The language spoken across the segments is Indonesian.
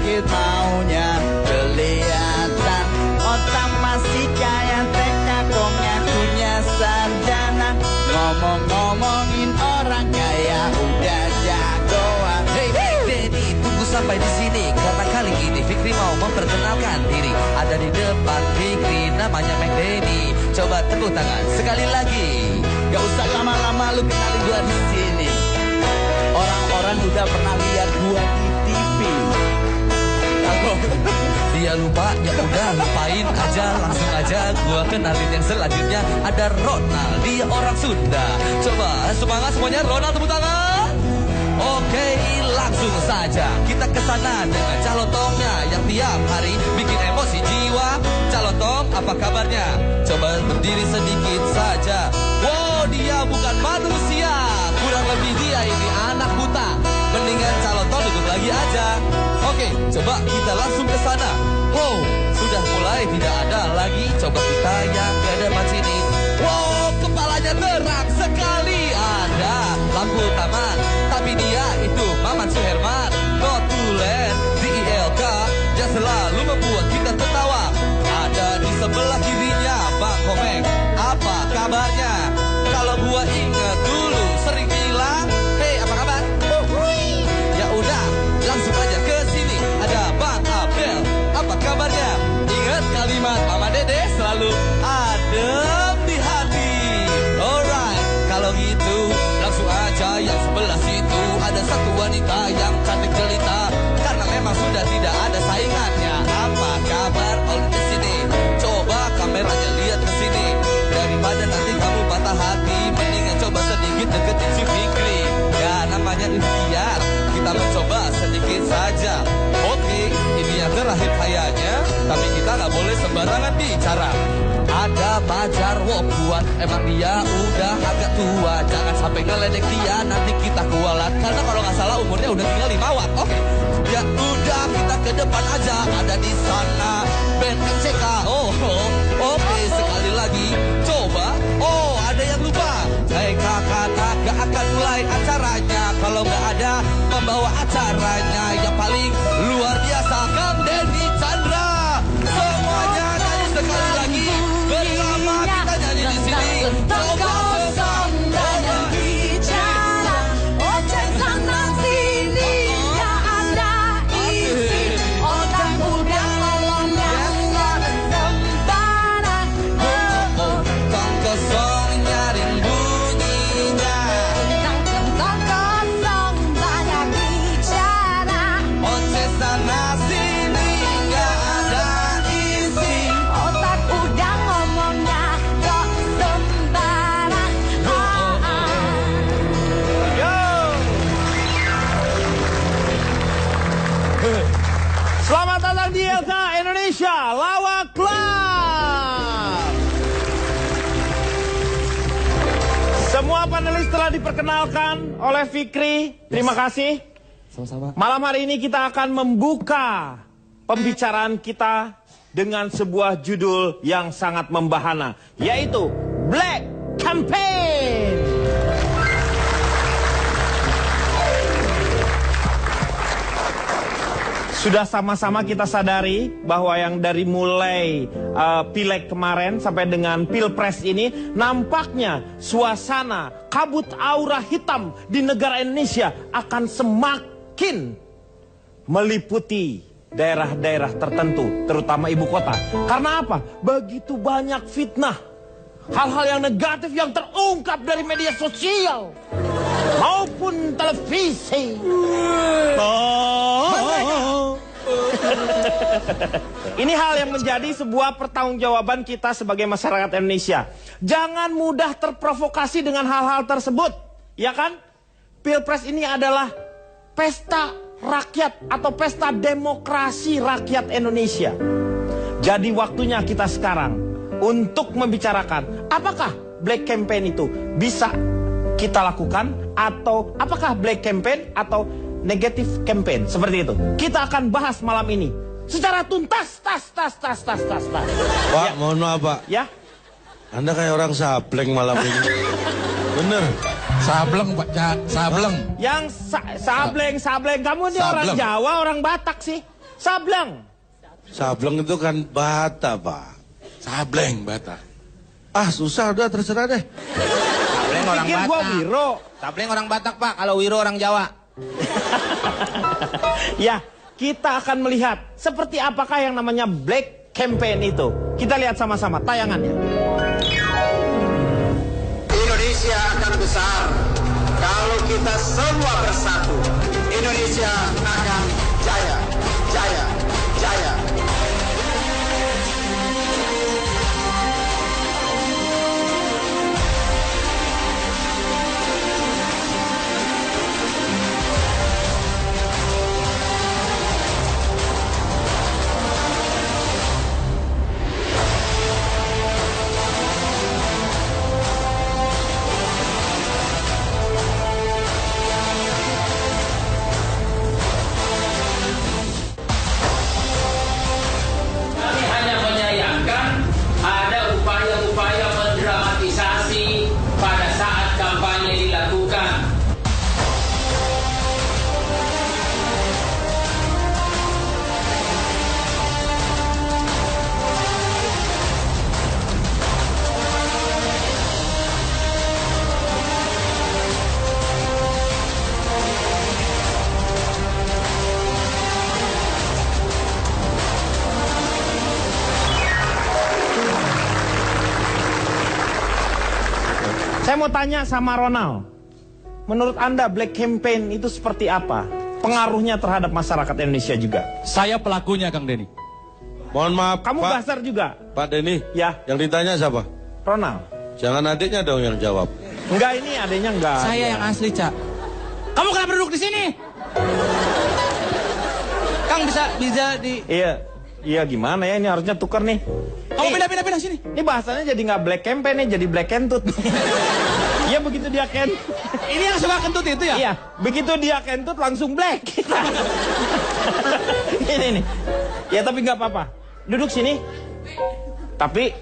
sedikit maunya kelihatan. Otak masih kaya TK kok ngakunya sarjana. Ngomong-ngomongin orang kaya udah jagoan. Hey Denny, tunggu sampai di sini karena kali ini Fikri mau memperkenalkan diri. Ada di depan Fikri, namanya Mac Denny. Coba tepuk tangan sekali lagi. Gak usah lama-lama lu kenalin gua di sini. Orang-orang udah pernah lihat gua di TV. Dia lupa, ya udah lupain aja. Langsung aja gua kenalin yang selanjutnya. Ada Ronald, dia orang Sunda. Coba semangat semuanya, Ronald tepuk tangan. Oke, langsung saja kita ke sana dengan calotongnya yang tiap hari bikin emosi jiwa. Calotong, apa kabarnya? Coba berdiri sedikit saja. Wow, dia bukan manusia. Kurang lebih dia ini anak buta. Mendingan calotong duduk lagi aja. Oke, coba kita langsung ke sana. Wow, sudah mulai tidak ada lagi. Coba kita yang ke depan sini. Wow, kepalanya terang sekali. Ada lampu taman. Tapi dia itu Maman Suherman. Notulen DILK yang selalu membuat kita tertawa. Ada di sebelah kirinya Bang Komeng. Apa kabarnya? Kalau gua ingat dulu sering bilang, hey apa kabar? Ya udah, langsung aja ke sini. Ada Bang Abel. Apa kabarnya? Ingat kalimat Mama Dede selalu adem di hati. Alright, kalau gitu langsung aja yang sebelah situ. Ada satu wanita yang cantik jelita. Karena memang sudah tidak ada saingannya. Apa kabar all di sini? Coba kameranya lihat ke sini. Daripada nanti kamu patah hati, mendingan coba sedikit deketin si Fikri. Ya namanya ikhtiar, kita mencoba sedikit saja. Oke, ini yang terakhir kayaknya. Tapi kita nggak boleh sembarangan bicara. Ada pacar wokuan, emang dia udah agak tua. Jangan sampai ngeledek dia, nanti kita kualat. Karena kalau nggak salah umurnya udah tinggal 5 watt. Oke, ya udah kita ke depan aja. Ada di sana band MCK. Oke, sekali lagi coba. Oh, ada yang lupa. Hey kakak, gak akan mulai acaranya kalau nggak ada pembawa acaranya yang paling luar biasa, Kang Denny Chandra. Semuanya nyanyi sekali lagi bersama kita nyanyi di sini. Coba selamat datang di DILK Indonesia Lawak Club. Semua panelis telah diperkenalkan oleh Fikri. Terima kasih. Sama-sama. Malam hari ini kita akan membuka pembicaraan kita dengan sebuah judul yang sangat membahana, yaitu Black Campaign. Sudah sama-sama kita sadari bahwa yang dari mulai pileg kemarin sampai dengan pilpres ini, nampaknya suasana kabut aura hitam di negara Indonesia akan semakin meliputi daerah-daerah tertentu, terutama ibu kota. Karena apa? Begitu banyak fitnah, hal-hal yang negatif yang terungkap dari media sosial maupun televisi. Ini hal yang menjadi sebuah pertanggungjawaban kita sebagai masyarakat Indonesia. Jangan mudah terprovokasi dengan hal-hal tersebut, ya kan? Pilpres ini adalah pesta rakyat atau pesta demokrasi rakyat Indonesia. Jadi waktunya kita sekarang untuk membicarakan apakah Black Campaign itu bisa kita lakukan, atau apakah Black Campaign atau Negative Campaign, seperti itu. Kita akan bahas malam ini secara tuntas. Pak, ya. Mohon maaf Pak. Ya. Anda kayak orang sableng malam ini. Bener. Sableng Pak, sableng. Yang sableng. Kamu ini orang Jawa, orang Batak sih. Sableng. Sableng itu kan bata, Pak. Sableng, Batak. Ah, susah, udah terserah deh. Sableng orang Pikir gua Batak. Wiro. Sableng orang Batak, Pak. Kalau Wiro orang Jawa. Ya, kita akan melihat seperti apakah yang namanya Black Campaign itu. Kita lihat sama-sama tayangannya. Indonesia akan besar kalau kita semua bersatu. Indonesia akan jaya, jaya, jaya. Kami hanya menyayangkan ada upaya-upaya mendramatisasi pada saat kampanye dilakukan. Saya mau tanya sama Ronald. Menurut Anda Black Campaign itu seperti apa? Pengaruhnya terhadap masyarakat Indonesia juga. Saya pelakunya, Kang Denny. Mohon maaf, Kamu Pak. buzzer juga, Pak Denny. Ya. Yang ditanya siapa? Ronald. Jangan adiknya dong yang jawab. Enggak, ini adanya enggak. Saya yang asli, Cak. Kamu kenapa duduk di sini? Kang bisa di... Iya gimana ya, ini harusnya tuker nih. Kamu pindah sini. Ini bahasannya jadi nggak Black Campaign nih, jadi Black Kentut. Iya begitu dia kentut. Ini yang suka kentut itu ya? Iya, begitu dia kentut langsung black. Ini nih. Ya tapi nggak apa-apa. Duduk sini. Tapi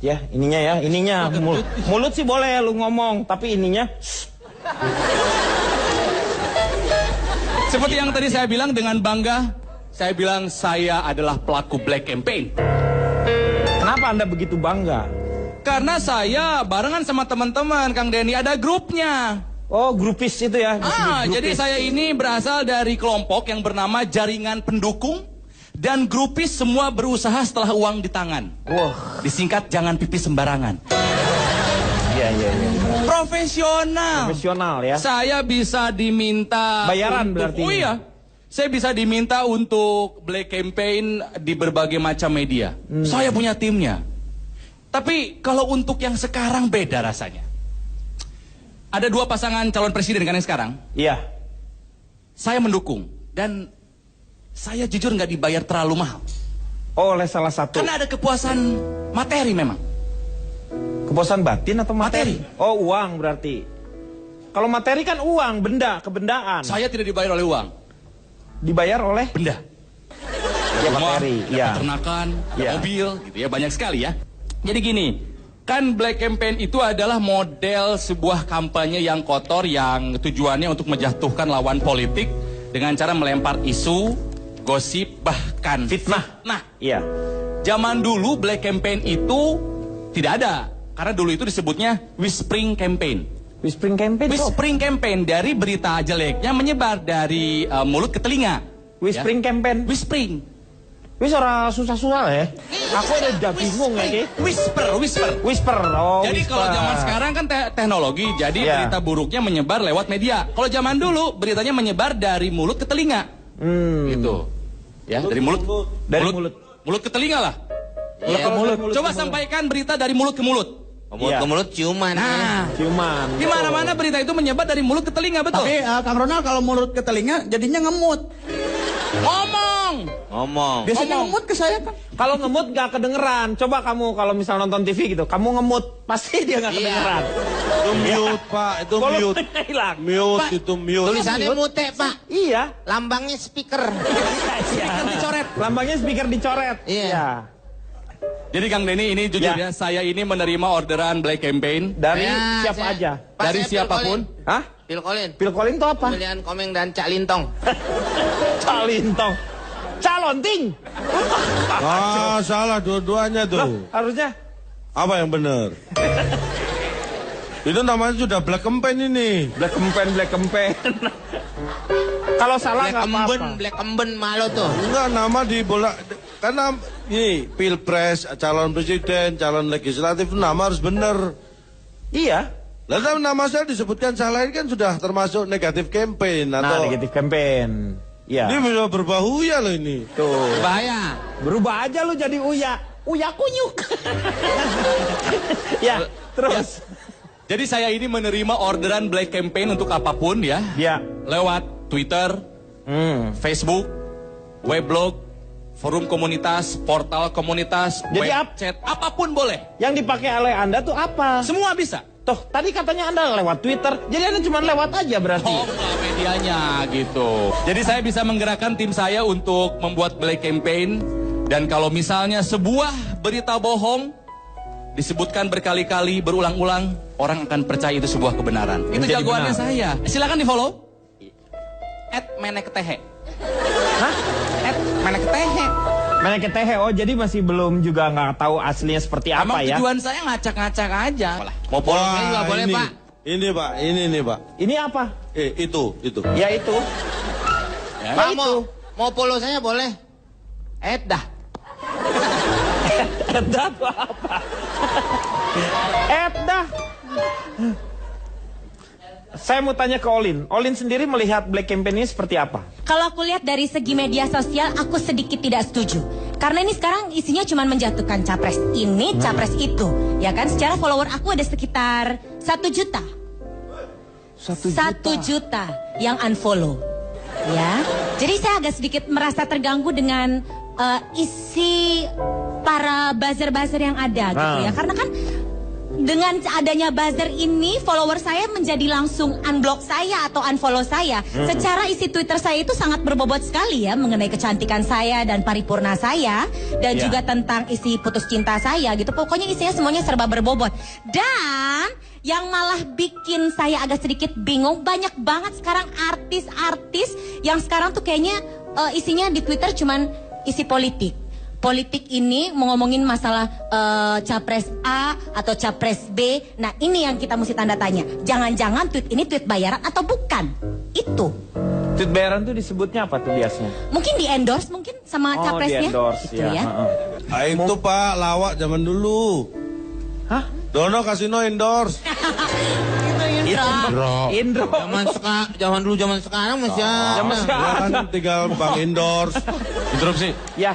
ya ininya mulut sih boleh lu ngomong, tapi ininya Seperti yang tadi saya bilang dengan bangga, saya bilang saya adalah pelaku Black Campaign. kenapa Anda begitu bangga? Karena saya barengan sama teman-teman, Kang Denny, ada grupnya. Oh, grupis itu ya. disebut Jadi grupis. saya ini berasal dari kelompok yang bernama Jaringan Pendukung. Dan grupis semua berusaha setelah uang di tangan. Wah, Disingkat jangan pipis sembarangan. iya. Profesional. Profesional ya. Saya bisa diminta Bayaran untuk- berarti. Oh iya. Saya bisa diminta untuk Black Campaign di berbagai macam media. Saya punya timnya. Tapi kalau untuk yang sekarang beda rasanya. Ada dua pasangan calon presiden kan yang sekarang. Iya. Saya mendukung. Dan saya jujur nggak dibayar terlalu mahal. Oh, oleh salah satu. Karena ada kepuasan materi memang. Kepuasan batin atau materi? Materi. Oh, uang berarti. Kalau materi kan uang, benda, kebendaan. Saya tidak dibayar oleh uang. Dibayar oleh Benda. ya, Rumah, materi. ada Ya. peternakan, ada Ya. mobil, gitu ya, banyak sekali ya. Jadi gini, kan Black Campaign itu adalah model sebuah kampanye yang kotor yang tujuannya untuk menjatuhkan lawan politik dengan cara melempar isu, gosip, bahkan Fitnah. Nah, Iya. zaman dulu Black Campaign itu tidak ada. Karena dulu itu disebutnya Whispering Campaign. Whispering campaign. tuh. Whispering Campaign dari berita jeleknya menyebar dari mulut ke telinga. Whispering campaign. Whispering. Wis ora susah-susah ya. Aku udah bingung ya, Ki. Whisper. Whisper. Oh, Jadi whisper. kalau zaman sekarang kan teknologi, jadi Ya. berita buruknya menyebar lewat media. Kalau zaman dulu beritanya menyebar dari mulut ke telinga. Gitu. Ya, dari mulut. Dari mulut. Mulut ke telinga lah. Mulut ke mulut. Coba sampaikan berita dari mulut ke mulut. Mulut Iya. ke mulut ciuman. Nah, Ciuman. di mana-mana berita itu menyebar dari mulut ke telinga, betul? Tapi Kang Ronald kalau mulut ke telinga jadinya ngemut. Ngomong. Biasanya ngemut ke saya kan. Kalau ngemut nggak kedengeran. Coba kamu kalau misal nonton TV gitu, kamu ngemut pasti dia nggak kedengeran. Itu mute, Pak. Itu mute. Volumenya hilang. Mute, itu mute. Tulisannya mute, Pak. Iya. Lambangnya speaker. Speaker dicoret. Lambangnya speaker dicoret. Iya. Jadi Kang Denny ini jujur Ya. ya, saya ini menerima orderan Black Campaign Dari Ya, siapa saya- aja? Pak, dari saya Phil siapapun. Hah? Phil Collins. Phil Collins itu apa? Pemilihan Komeng dan Cak Lintong. Calintong. lonting. Ah, salah dua-duanya Loh, tuh. harusnya Apa yang benar? Itu namanya sudah black campaign ini. black campaign. Kalau salah nggak apa-apa. Black emben malu tuh. Enggak, nama di bola. Karena ini pilpres, calon presiden, calon legislatif, nama harus benar. Iya. Lalu nama saya disebutkan salah ini kan sudah termasuk negatif campaign Nah, atau negatif campaign. ini Iya. bisa berbahuya loh ini. Tuh. Bahaya. Berubah aja lu jadi Uya. Uya kunyuk. Ya, terus. Jadi saya ini menerima orderan black campaign untuk apapun ya. Ya. Lewat Twitter, Facebook, weblog, forum komunitas, portal komunitas, Jadi web chat, apapun boleh. Yang dipakai oleh Anda tuh apa? Semua bisa. Toh, tadi katanya Anda lewat Twitter. Jadi Anda cuma lewat aja berarti. Oh, enggak, medianya gitu. Jadi saya bisa menggerakkan tim saya untuk membuat black campaign. Dan kalau misalnya sebuah berita bohong disebutkan berkali-kali, berulang-ulang, orang akan percaya itu sebuah kebenaran. Itu Menjadi jagoannya benar. saya. Silakan di follow. @menektehe. Hah? @menektehe. Meneketehe, oh jadi masih belum juga nggak tahu aslinya seperti apa Emang ya? tujuan saya ngacak-ngacak aja. Mau follow saya juga boleh, ini, Pak. Ini Pak, ini nih Pak. Ini apa? Itu. Ya itu. Ya. Pak, mau follow saya boleh? Dah. Edah tuh apa? Edah. Saya mau tanya ke Olin. Olin sendiri melihat black campaign ini seperti apa? Kalau aku lihat dari segi media sosial, aku sedikit tidak setuju. Karena ini sekarang isinya cuma menjatuhkan capres ini, capres itu. Ya kan, secara follower aku ada sekitar 1 juta. 1 juta yang unfollow. Ya, jadi saya agak sedikit merasa terganggu dengan isi para buzzer-buzzer yang ada gitu ya. Karena kan dengan adanya buzzer ini, follower saya menjadi langsung unblock saya atau unfollow saya. Secara isi Twitter saya itu sangat berbobot sekali ya, mengenai kecantikan saya dan paripurna saya, dan juga tentang isi putus cinta saya gitu. Pokoknya isinya semuanya serba berbobot. Dan yang malah bikin saya agak sedikit bingung, banyak banget sekarang artis-artis yang sekarang tuh kayaknya isinya di Twitter cuman isi politik. Politik ini mau ngomongin masalah capres A atau capres B. Nah ini yang kita mesti tanda tanya. Jangan-jangan tweet ini tweet bayaran atau bukan? Itu. Tweet bayaran tuh disebutnya apa tuh biasanya? Mungkin di endorse mungkin sama capresnya. Di endorse Gitu ya. Ah, itu Pak, lawak zaman dulu. Hah? Dono kasino endorse. Indro. Zaman dulu zaman sekarang masih Zaman Dia sekarang. kan tinggal bang endorse. Interupsi. Ya,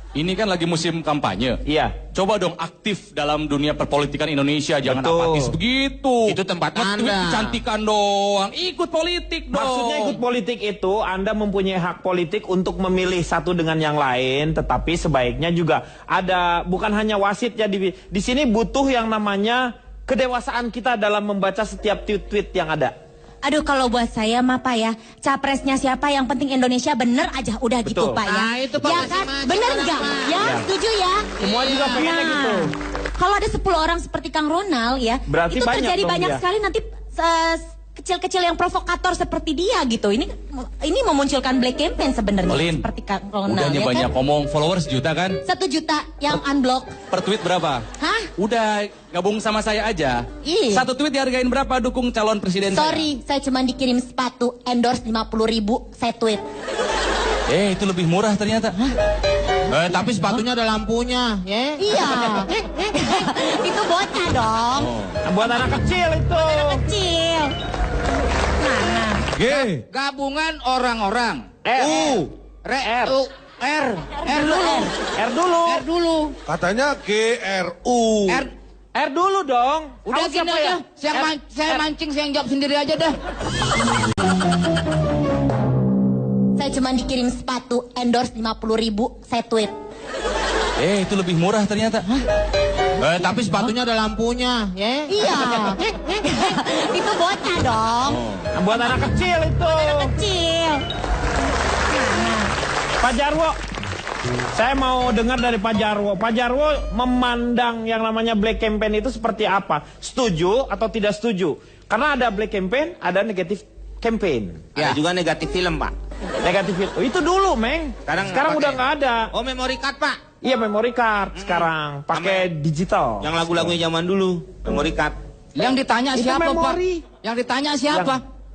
Ini kan lagi musim kampanye. iya. Coba dong aktif dalam dunia perpolitikan Indonesia, jangan Betul. apatis begitu. Itu tempat Nge-tweet Anda. kecantikan doang, ikut politik dong. Maksudnya ikut politik itu Anda mempunyai hak politik untuk memilih satu dengan yang lain, tetapi sebaiknya juga ada, bukan hanya wasit ya, di sini butuh yang namanya kedewasaan kita dalam membaca setiap tweet-tweet yang ada. Aduh kalau buat saya mah Pak ya, capresnya siapa yang penting Indonesia bener aja udah gitu Betul. Pak ya. Ah, itu, Pak, Ya kan? masing-masing Bener orang, nggak? Pak. Ya, setuju ya. Semua juga pengennya gitu. Kalau ada 10 orang seperti Kang Ronald ya, Berarti itu banyak terjadi dong banyak dia. sekali nanti kecil-kecil yang provokator seperti dia gitu. Ini memunculkan black campaign sebenarnya Olin, seperti Kang Ronald udah nih ya banyak kan. ngomong, followers juta kan? 1 juta yang unblock. Per tweet berapa? Hah? Udah gabung sama saya aja. Iya. 1 tweet dihargain berapa dukung calon presiden Sorry, saya cuma dikirim sepatu endorse 50.000, saya tweet. saya? Itu lebih murah ternyata. Tapi sepatunya ada lampunya, ya. Iya. Itu bocah dong. Buat anak kecil itu. Kecil. Mana? G. Gabungan orang-orang. R. R dulu. dulu. Katanya GRU. R dulu dong. Udah Kamu gini siapa aja. ya? Saya mancing, saya yang jawab sendiri aja dah. Saya cuma dikirim sepatu endorse 50.000, saya tweet. Itu lebih murah ternyata. Tapi sepatunya ada lampunya, ya. Iya. Itu bocah dong. Buat anak kecil itu. Kecil. Mana? Pak Jarwo, saya mau dengar dari Pak Jarwo. Pak Jarwo memandang yang namanya black campaign itu seperti apa? Setuju atau tidak setuju? Karena ada black campaign, ada negatif campaign. Ada juga negatif film, Pak. Negatif itu. Itu dulu, Meng. Sekarang udah nggak ada. Oh, memory card, Pak. Iya, memory card sekarang pakai digital. Yang lagu-lagunya zaman dulu, memory card. Yang ditanya Itu siapa, Pak? memori. Yang ditanya siapa?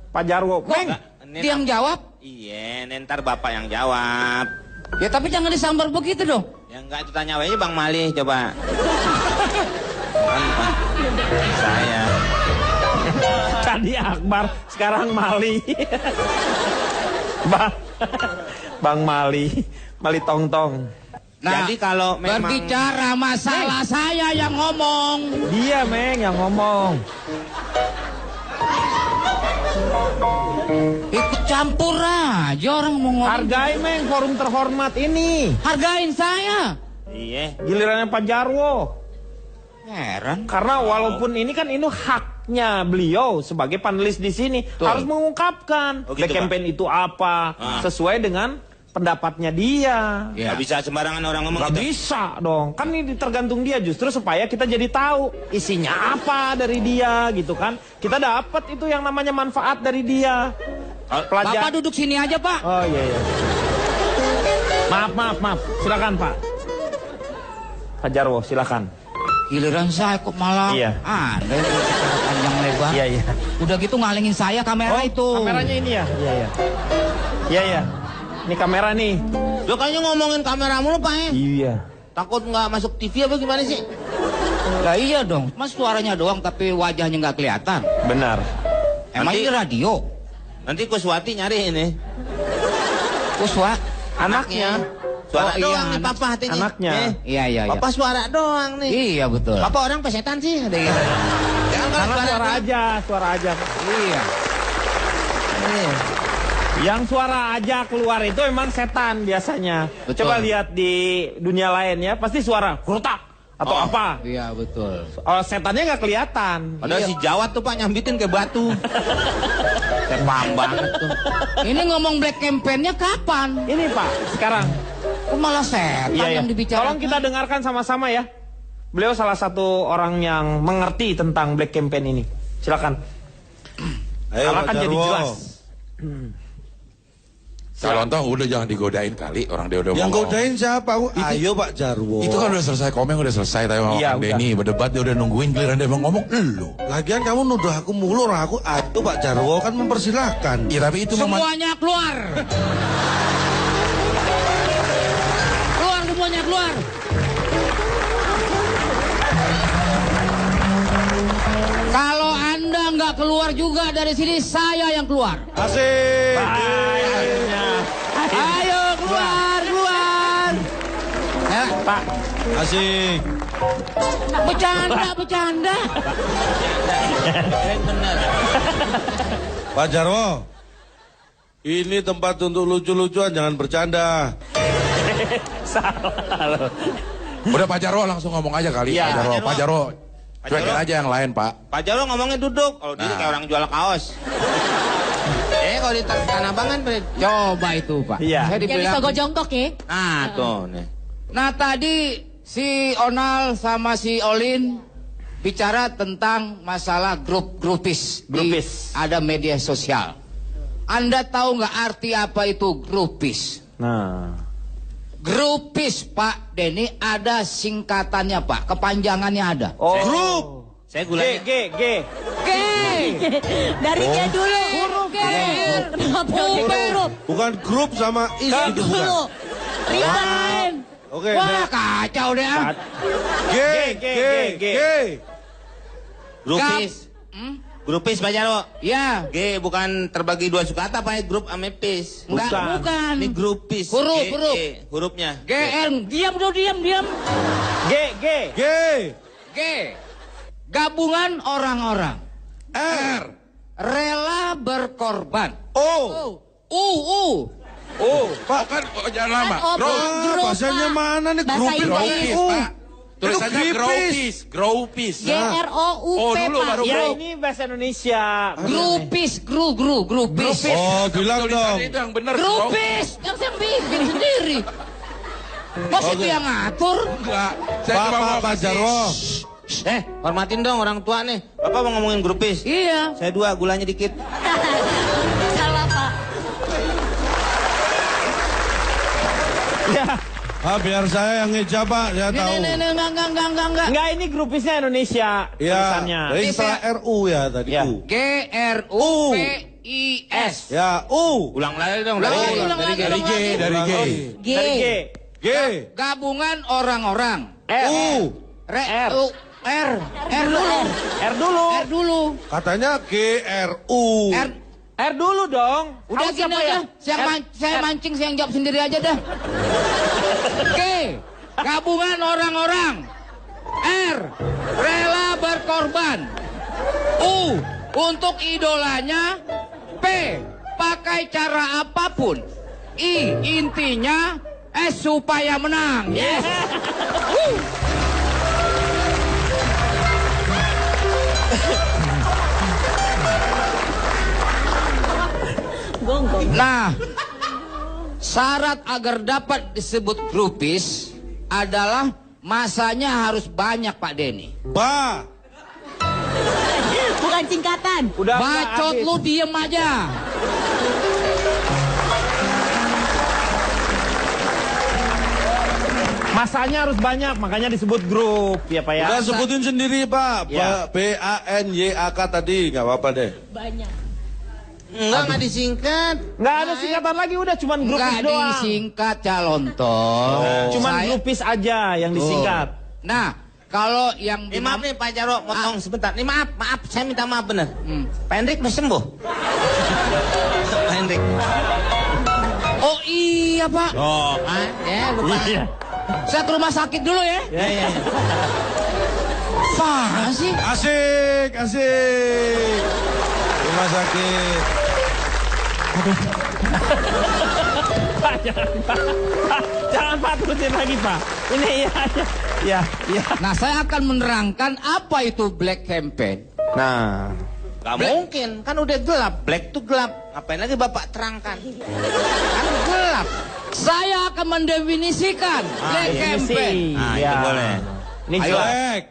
Pak Jarwo. Meng. Dia yang jawab? Iya, ntar Bapak yang jawab. Ya tapi jangan disambar begitu dong. Ya enggak, itu tanya aja Bang Malih, coba. Saya. Tadi Akbar, sekarang Mali. Bang Mali Tong-Tong. Nah, Jadi kalau memang berbicara masalah saya yang ngomong. Dia, Meng, yang ngomong. Ikut campur aja orang mau ngomong. Hargai, Meng, forum terhormat ini. Hargain saya. iya, Gilirannya Pak Jarwo. Heran. Karena walaupun ini kan haknya beliau sebagai panelis di sini harus mengungkapkan Oh, gitu, Black Campaign itu apa sesuai dengan pendapatnya dia. nggak bisa sembarangan orang ngomong Nggak gitu. bisa dong, kan ini tergantung dia justru supaya kita jadi tahu isinya apa dari dia gitu kan. Kita dapat itu yang namanya manfaat dari dia. Bapak duduk sini aja, Pak. Oh iya. Maaf. Silakan Pak. Pak Jarwo, silakan. Giliran saya kok malah Iya. Anda yang berbicara panjang lebar. Iya. Udah gitu ngalengin saya kamera itu. Kameranya ini ya? Iya. Ini kamera nih. Lo kayaknya ngomongin kamera mulu, Pak ya? Iya. Takut nggak masuk TV apa gimana sih? Lah iya dong, mas suaranya doang tapi wajahnya nggak kelihatan. Benar. Emang Nanti- ini radio? Nanti Kuswati nyari ini. Kuswa? Anaknya. Suara Oh, iya, doang nih anak- Papa hatinya. anaknya. Iya. Papa suara doang nih. Iya betul. Papa orang pesetan sih. Ada gitu. Jangan kalau Karena suara doang. aja. Iya. Yang suara aja keluar itu emang setan biasanya. Betul. Coba lihat di dunia lain ya, pasti suara kerutak atau apa. Iya betul. Setannya nggak kelihatan. Padahal si Jawa tuh Pak nyambitin ke batu. Paham banget tuh. Ini ngomong Black Campaign-nya kapan? Ini Pak, sekarang. Kok malah setan Iya. yang dibicarakan? Tolong kita dengarkan sama-sama ya. Beliau salah satu orang yang mengerti tentang Black Campaign ini. Silakan. Ayo Karena Pak kan jadi Jarwo. jelas. Kalau toh udah jangan digodain kali orang dia udah Yang ngomong. godain siapa? Ayo Pak Jarwo. Itu kan udah selesai komen udah selesai tadi sama Iya, Kang Denny berdebat dia udah nungguin giliran dia mau ngomong lu. Lagian kamu nuduh aku mulu, orang aku ayo Pak Jarwo kan mempersilahkan. Iya tapi itu Semuanya keluar. Keluar semuanya keluar. Kalau Anda nggak keluar juga dari sini, saya yang keluar. Asik. Ayo keluar. Ya, Pak, Asik. bercanda. Bener. Pak Jarwo. Ini tempat untuk lucu-lucuan, jangan bercanda. salah loh. udah Pak Jarwo langsung ngomong aja kali. Iya, Pak Jarwo Pak cuekin Jarwo. aja yang lain Pak. Pak Jarwo ngomongnya duduk. Kalau diri kayak orang jual kaos. Kalau di Tanah Abang kan Coba itu Pak. Iya. Saya Yang dibilang. disogok jongkok ya. Nah tuh nih. Nah tadi si Onal sama si Olin bicara tentang masalah grupis. Grupis. Ada media sosial. Anda tahu nggak arti apa itu grupis? Nah, Grupis Pak Denny ada singkatannya Pak, kepanjangannya ada. grup. Saya gulanya. G. G. Dari G dulu. G. Kenapa huruf? Bukan grup sama is itu bukan. Dulu. Ribet. Oke. Wah kacau deh. ah. G. Grupis. Grupis Pak Jarwo. Ya, G bukan terbagi dua sukata Pak, grup ame pis. bukan. Ini grupis. Huruf, G, huruf. G, hurufnya. GR, diam dulu, diam. G. G. Gabungan orang-orang. R. Rela berkorban. O. Pak kan jangan lama. Bahasanya mana nih? Bahasa Grupis. Inggris. Pak. Tulisannya Itu gripis. Gropis. GROUP Oh, dulu Pak. baru Ya grup. ini bahasa Indonesia. Grupis, grupis. Oh, bilang dong. Tulisannya itu yang benar. Grupis, yang saya bikin sendiri. Mas itu yang ngatur. Enggak. Saya cuma mau Pak Jarwo. Hormatin dong orang tua nih. Bapak mau ngomongin grupis. Iya. Saya 2, gulanya dikit. Salah Pak. Ya. Biar saya yang ngejawab, Pak. Saya tahu. Enggak. Enggak, ini grupisnya Indonesia tulisannya. Ya, setelah RU ya tadi. Ya. U. GRUPIS. Ya, U. Ulang lagi dong. Ulang Dari lagi. Dari G. Dari G. G. Gabungan orang-orang. U. R dulu. Katanya GRU. R dulu dong. Udah Kamu gini aja. Saya mancing, saya jawab sendiri aja dah. G. Gabungan orang-orang. R. Rela berkorban. U. Untuk idolanya. P. Pakai cara apapun. I. Intinya. S. Supaya menang. Yes. Nah, syarat agar dapat disebut grupis adalah masanya harus banyak, Pak Denny. Ba. Bukan singkatan. Udah Bacot lu diem aja. Masanya harus banyak, makanya disebut grup ya Pak ya. Udah sebutin sendiri Pak. Ya. BANYAK tadi, nggak apa-apa deh. Banyak. Enggak disingkat. Nggak ada singkatan lagi, udah cuman grupis Enggak doang. disingkat calon toh. Cuman Saya- grupis aja yang disingkat. Nah, kalau yang Maaf nih Pak Jarwo, potong sebentar. Nih maaf, saya minta maaf bener. Pak Hendrik mau sembuh. Pak Hendrik. Oh iya Pak. Oh, Ya lupa. Iya. Saya ke rumah sakit dulu ya. ya. Apa sih? Asik. Rumah sakit. Pak, jangan Pak, terusin lagi Pak. Ini ya. Nah, saya akan menerangkan apa itu black campaign. Nah, Gak mungkin, kan udah gelap. Black tuh gelap. Ngapain lagi Bapak terangkan? Kan gelap. Saya akan mendefinisikan black ini campaign. sih. Ah, Ya. itu boleh. Ini Ayo. jelas. Black.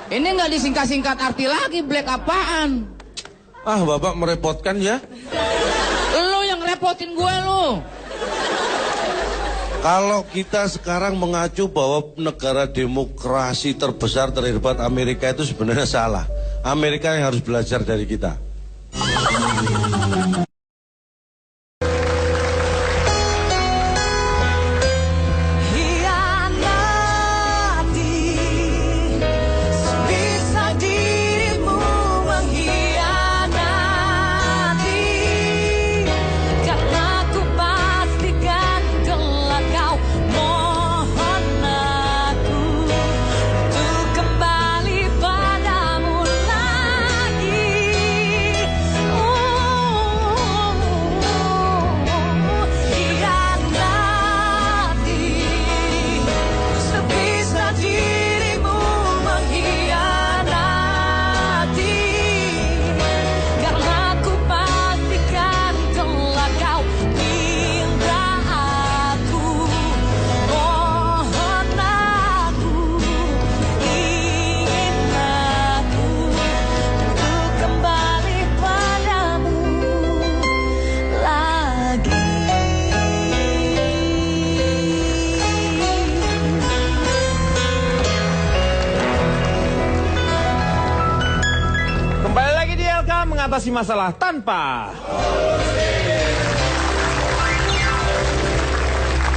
Ini nggak disingkat-singkat arti lagi black apaan? Bapak merepotkan ya. Lu yang repotin gue lu. Kalau kita sekarang mengacu bahwa negara demokrasi terbesar terhebat Amerika itu sebenarnya salah. Amerika yang harus belajar dari kita. mengatasi masalah tanpa.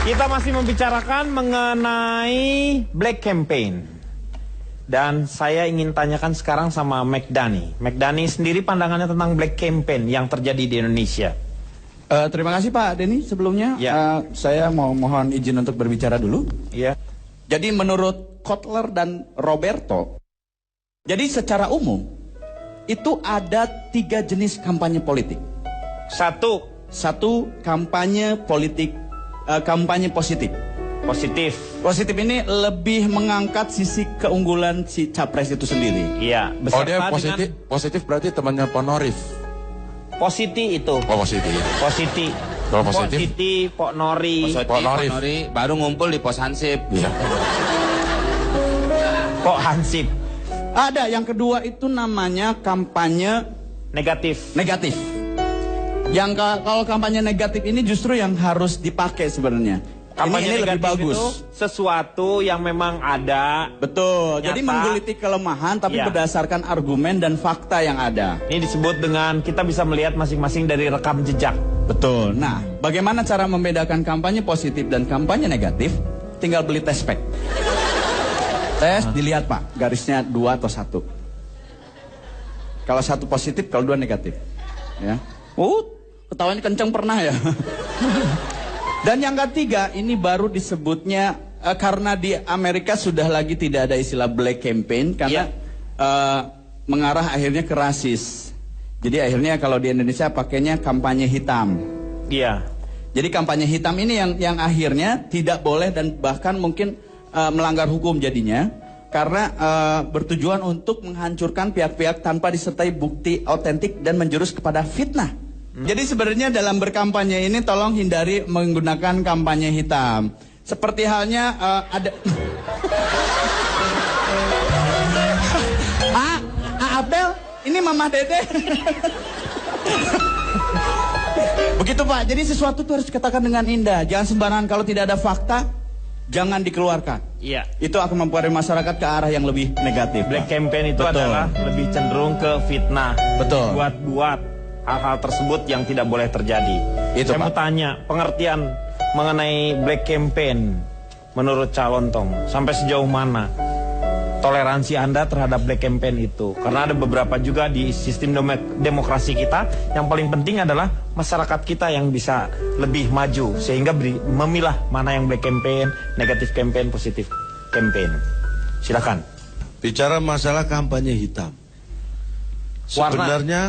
Kita masih membicarakan mengenai Black Campaign. Dan saya ingin tanyakan sekarang sama McDani. McDani sendiri pandangannya tentang Black Campaign yang terjadi di Indonesia. Terima kasih Pak Denny. Sebelumnya saya mau mohon izin untuk berbicara dulu. Ya. Jadi menurut Kotler dan Roberto, jadi secara umum itu ada 3 jenis kampanye politik. Satu kampanye politik, kampanye positif. Positif ini lebih mengangkat sisi keunggulan si capres itu sendiri. Iya. Oh dia positif berarti temannya Ponorif. Positi itu. Oh positif. Positi. Kalau positif. Positi, Pok Nori. Pok Norif. Baru ngumpul di pos Hansip. Iya. Pok Hansip. Ada yang kedua itu namanya kampanye Negatif. Kalau kampanye negatif ini justru yang harus dipakai sebenarnya. Kampanye ini lebih negatif bagus. itu sesuatu yang memang ada. Betul. Nyata. Jadi mengguliti kelemahan tapi Iya. berdasarkan argumen dan fakta yang ada. Ini disebut dengan kita bisa melihat masing-masing dari rekam jejak. Betul. Nah, bagaimana cara membedakan kampanye positif dan kampanye negatif? Tinggal beli tes pack. Tes dilihat Pak, garisnya 2 atau 1. Kalau 1 positif, kalau 2 negatif. Ya. Ketawanya kenceng pernah ya. Dan yang ketiga, ini baru disebutnya karena di Amerika sudah lagi tidak ada istilah black campaign karena mengarah akhirnya ke rasis. Jadi akhirnya kalau di Indonesia pakainya kampanye hitam. Iya. Jadi kampanye hitam ini yang akhirnya tidak boleh dan bahkan mungkin melanggar hukum jadinya karena bertujuan untuk menghancurkan pihak-pihak tanpa disertai bukti autentik dan menjurus kepada fitnah. Jadi sebenarnya dalam berkampanye ini tolong hindari menggunakan kampanye hitam. Seperti halnya ada Abel, ini Mama Dede. Begitu Pak, jadi sesuatu itu harus dikatakan dengan indah. Jangan sembarangan, kalau tidak ada fakta, jangan dikeluarkan. Iya. Itu akan mempengaruhi masyarakat ke arah yang lebih negatif. Black Pak. campaign itu Betul. adalah lebih cenderung ke fitnah. Betul. Buat hal-hal tersebut yang tidak boleh terjadi. Itu, Saya mau Pak. tanya pengertian mengenai black campaign menurut calon Tong sampai sejauh mana toleransi Anda terhadap black campaign itu? Karena ada beberapa juga di sistem demokrasi kita yang paling penting adalah masyarakat kita yang bisa lebih maju sehingga memilah mana yang black campaign, negatif campaign, positif campaign. Silakan. Bicara masalah kampanye hitam. Warna. Sebenarnya,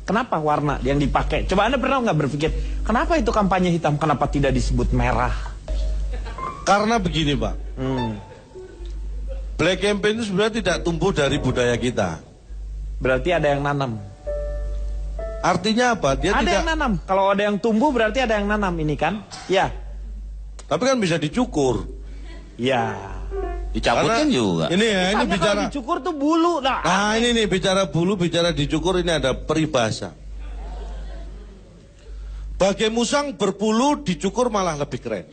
Kenapa warna yang dipakai? Coba Anda pernah nggak berpikir, kenapa itu kampanye hitam? Kenapa tidak disebut merah? karena begini Pak. Black campaign itu sebenarnya tidak tumbuh dari budaya kita. Berarti ada yang nanam. Artinya apa? Dia Ada tidak. yang nanam. Kalau ada yang tumbuh berarti ada yang nanam ini kan? Ya. Tapi kan bisa dicukur. Ya. Dicabutin juga. Ini ya, ini Makanya bicara. kalau dicukur tuh bulu. Nah ini nih bicara bulu, bicara dicukur ini ada peribahasa. Bagai musang berbulu dicukur malah lebih keren.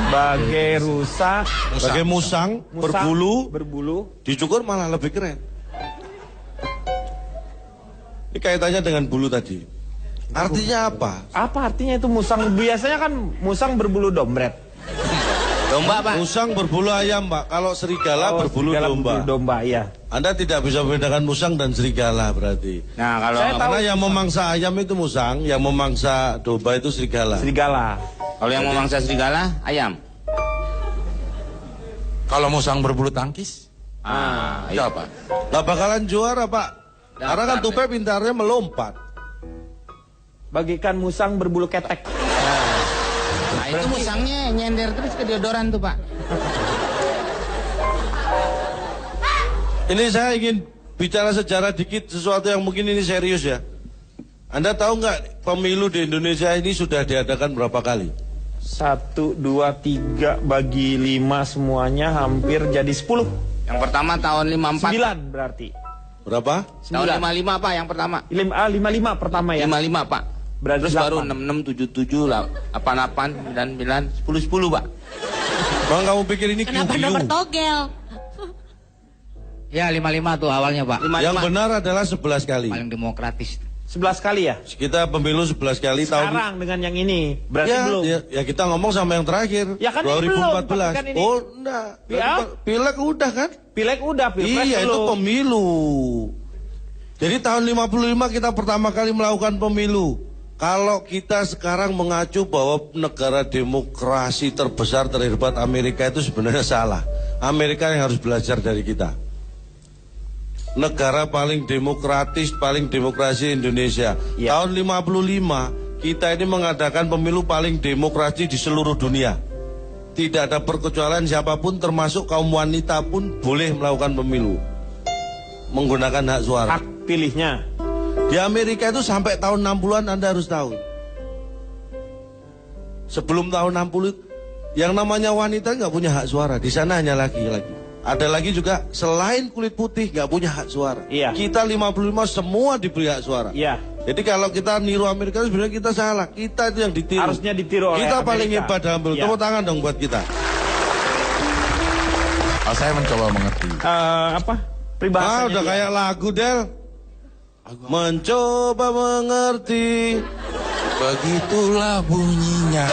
Bagai rusak. Bagai musang berbulu dicukur malah lebih keren. Ini kaitannya dengan bulu tadi. Artinya apa? Apa artinya itu musang? Biasanya kan musang berbulu dombret. Domba Pak. Musang berbulu ayam Pak. Kalau serigala berbulu serigala domba. berbulu domba, iya. Anda tidak bisa membedakan musang dan serigala berarti. Nah kalau Karena yang memangsa ayam itu musang, yang memangsa domba itu serigala. Serigala. Kalau yang memangsa serigala ayam. Kalau musang berbulu tangkis, itu apa? Nggak bakalan juara Pak. Karena kan tupai pintarnya melompat. Bagikan musang berbulu ketek. Nah itu musangnya nyender terus ke deodoran tuh Pak. Ini saya ingin bicara sejarah dikit, sesuatu yang mungkin ini serius ya. Anda tahu nggak pemilu di Indonesia ini sudah diadakan berapa kali? 1, 2, 3 bagi 5 semuanya hampir jadi 10. Yang pertama tahun 54. 9 berarti. Berapa? Tahun 55 Pak yang pertama. 55 pertama ya. 55 Pak. Berarti Terus 8. baru 66, 77, 88, 99, 10 Pak. Bang kamu pikir ini Kenapa nomor togel? Ya 55 tuh awalnya Pak. 55. Yang benar adalah 11 kali. Paling demokratis. 11 kali ya? Kita pemilu 11 kali Sekarang dengan yang ini berarti ya, belum. ya kita ngomong sama yang terakhir. Ya kan ini 2014. belum, tapi kan ini- Oh, enggak. Ya. Pileg udah kan? Pileg udah, pilpres Iya, itu belum. pemilu. Jadi tahun 55 kita pertama kali melakukan pemilu. Kalau kita sekarang mengacu bahwa negara demokrasi terbesar terhebat Amerika itu sebenarnya salah. Amerika yang harus belajar dari kita. Negara paling demokratis, paling demokrasi Indonesia. Ya. Tahun 55 kita ini mengadakan pemilu paling demokrasi di seluruh dunia. Tidak ada perkecualian siapapun termasuk kaum wanita pun boleh melakukan pemilu. Menggunakan hak suara. Hak pilihnya. Di Amerika itu sampai tahun 60-an Anda harus tahu. Sebelum tahun 60 yang namanya wanita nggak punya hak suara. Di sana hanya laki-laki. Ada lagi juga selain kulit putih nggak punya hak suara. Iya. Kita 55 semua diberi hak suara. Iya. Jadi kalau kita niru Amerika sebenarnya kita salah. Kita itu yang ditiru. Harusnya ditiru oleh Kita Amerika. paling hebat dalam Iya. Tepuk tangan dong buat kita. Saya mencoba mengerti. Apa? Peribahasanya Udah dia. kayak lagu Del. Mencoba mengerti. Begitulah bunyinya.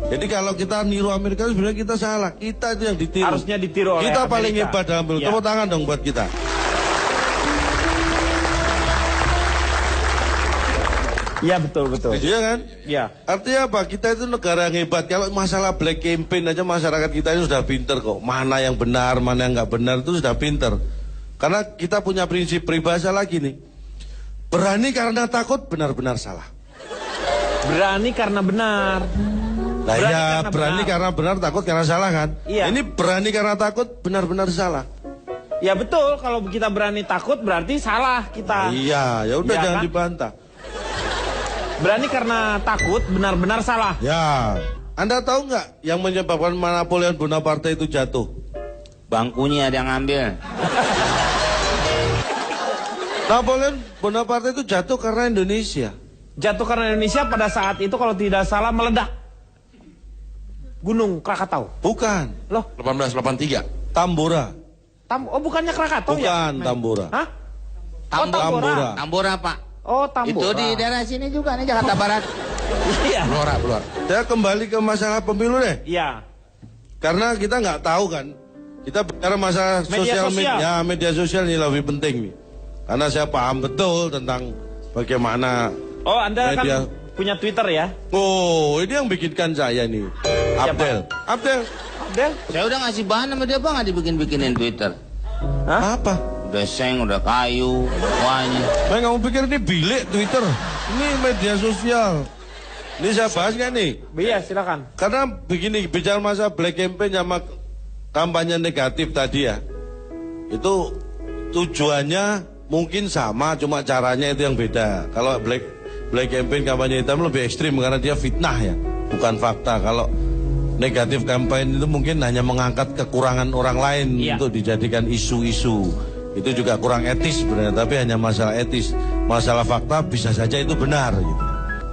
Jadi kalau kita niru Amerika sebenarnya kita salah. Kita itu yang ditiru. Harusnya ditiru oleh Kita paling Amerika. hebat dalam Iya. Tepuk tangan dong buat kita. Iya betul. Iya kan? Iya. Artinya apa? Kita itu negara yang hebat. Kalau masalah black campaign aja masyarakat kita ini sudah pinter kok. Mana yang benar, mana yang nggak benar itu sudah pinter. Karena kita punya prinsip peribahasa lagi nih. Berani karena takut benar-benar salah. Berani karena benar. Nah Berani ya karena berani benar. karena benar takut karena salah kan? Iya. Ini berani karena takut benar-benar salah. Ya betul, kalau kita berani takut berarti salah kita. Iya, ya udah Iya jangan kan? dibantah. Berani karena takut benar-benar salah. Ya, Anda tahu nggak yang menyebabkan Napoleon Bonaparte itu jatuh? Bangkunya ada yang ngambil. Napoleon Bonaparte itu jatuh karena Indonesia. Jatuh karena Indonesia pada saat itu kalau tidak salah meledak. Gunung Krakatau. Bukan. Loh, 1883. Tambora. oh bukannya Krakatau ya? Bukan Tambora. Hah? Tambora. Tambora, Pak. Oh, Tambora. Itu di daerah sini juga nih, Jakarta Barat. Iya. Keluar. Saya kembali ke masalah pemilu deh. Iya. Karena kita nggak tahu kan. Kita bicara masalah Media sosial. media sosial ini lebih penting nih. Karena saya paham betul tentang bagaimana Oh, Anda media. kan punya Twitter ya? Oh, ini yang bikinkan saya nih. Abdel. Abdel? Saya udah ngasih bahan sama dia, Bang, nggak dibikin-bikinin Twitter. Hah? Apa? Udah seng, udah kayu, semuanya. Bang, kamu pikir ini bilik Twitter? Ini media sosial. Ini saya bahas nggak nih? Iya, silakan. Karena begini, bicara masa black campaign sama kampanye negatif tadi ya. Itu tujuannya mungkin sama, cuma caranya itu yang beda. Kalau black campaign kampanye hitam lebih ekstrim karena dia fitnah ya, bukan fakta. Kalau negatif kampanye itu mungkin hanya mengangkat kekurangan orang lain untuk dijadikan isu-isu. Itu juga kurang etis sebenarnya, tapi hanya masalah etis. Masalah fakta bisa saja itu benar gitu.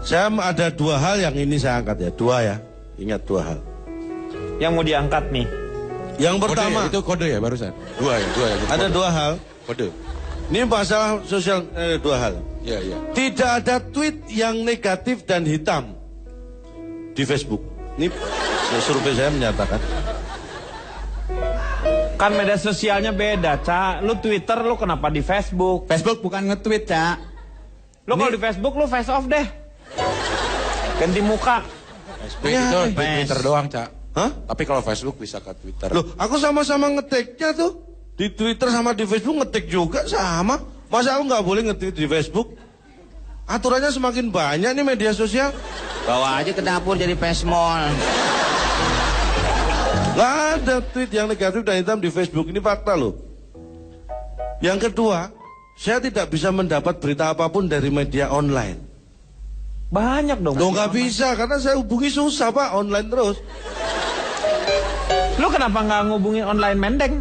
Saya ada dua hal yang ini saya angkat ya, dua ya. Ingat dua hal. Yang mau diangkat nih. Yang pertama, Kode, itu kode ya barusan. Dua ya. ada dua hal. Kode. Ini masalah sosial, dua hal. Iya. Tidak ada tweet yang negatif dan hitam di Facebook. Ini survei saya menyatakan. Kan media sosialnya beda, Cak. Lu Twitter, lu kenapa di Facebook? Facebook bukan nge-tweet, Cak. Lu kalau di Facebook, lu face off deh. Ganti muka. Tweet itu Twitter doang, Cak. Hah? Tapi kalau Facebook bisa ke Twitter. Loh, aku sama-sama ngetiknya tuh. Di Twitter sama di Facebook ngetik juga sama. Masa aku nggak boleh ngetik di Facebook? Aturannya semakin banyak nih media sosial. Bawa aja ke dapur jadi pesmol. Nggak ada tweet yang negatif dan hitam di Facebook. Ini fakta loh. Yang kedua, saya tidak bisa mendapat berita apapun dari media online. Banyak dong. Loh nggak bisa, karena saya hubungi susah Pak, online terus. Lu kenapa nggak ngubungin online mendeng?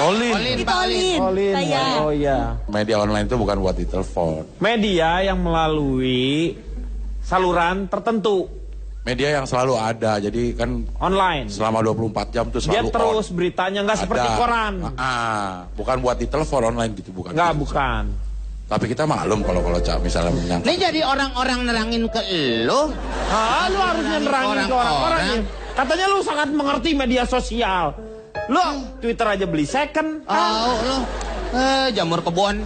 Olin. Itu Olin. Saya. Oh iya. Media online itu bukan buat ditelepon. Media yang melalui saluran tertentu. Media yang selalu ada, jadi kan Online. selama 24 jam tuh Dia selalu terus on. beritanya nggak seperti Ada. koran. Bukan buat ditelepon online gitu, bukan. Nggak, gitu. bukan. Tapi kita maklum kalau Cak misalnya menyangka. Ini jadi orang-orang nerangin ke lo. Ah, lu harusnya nerangin ke orang-orang ya. Katanya lu sangat mengerti media sosial. Lu Twitter aja beli second. Oh, lo. Jamur kebun.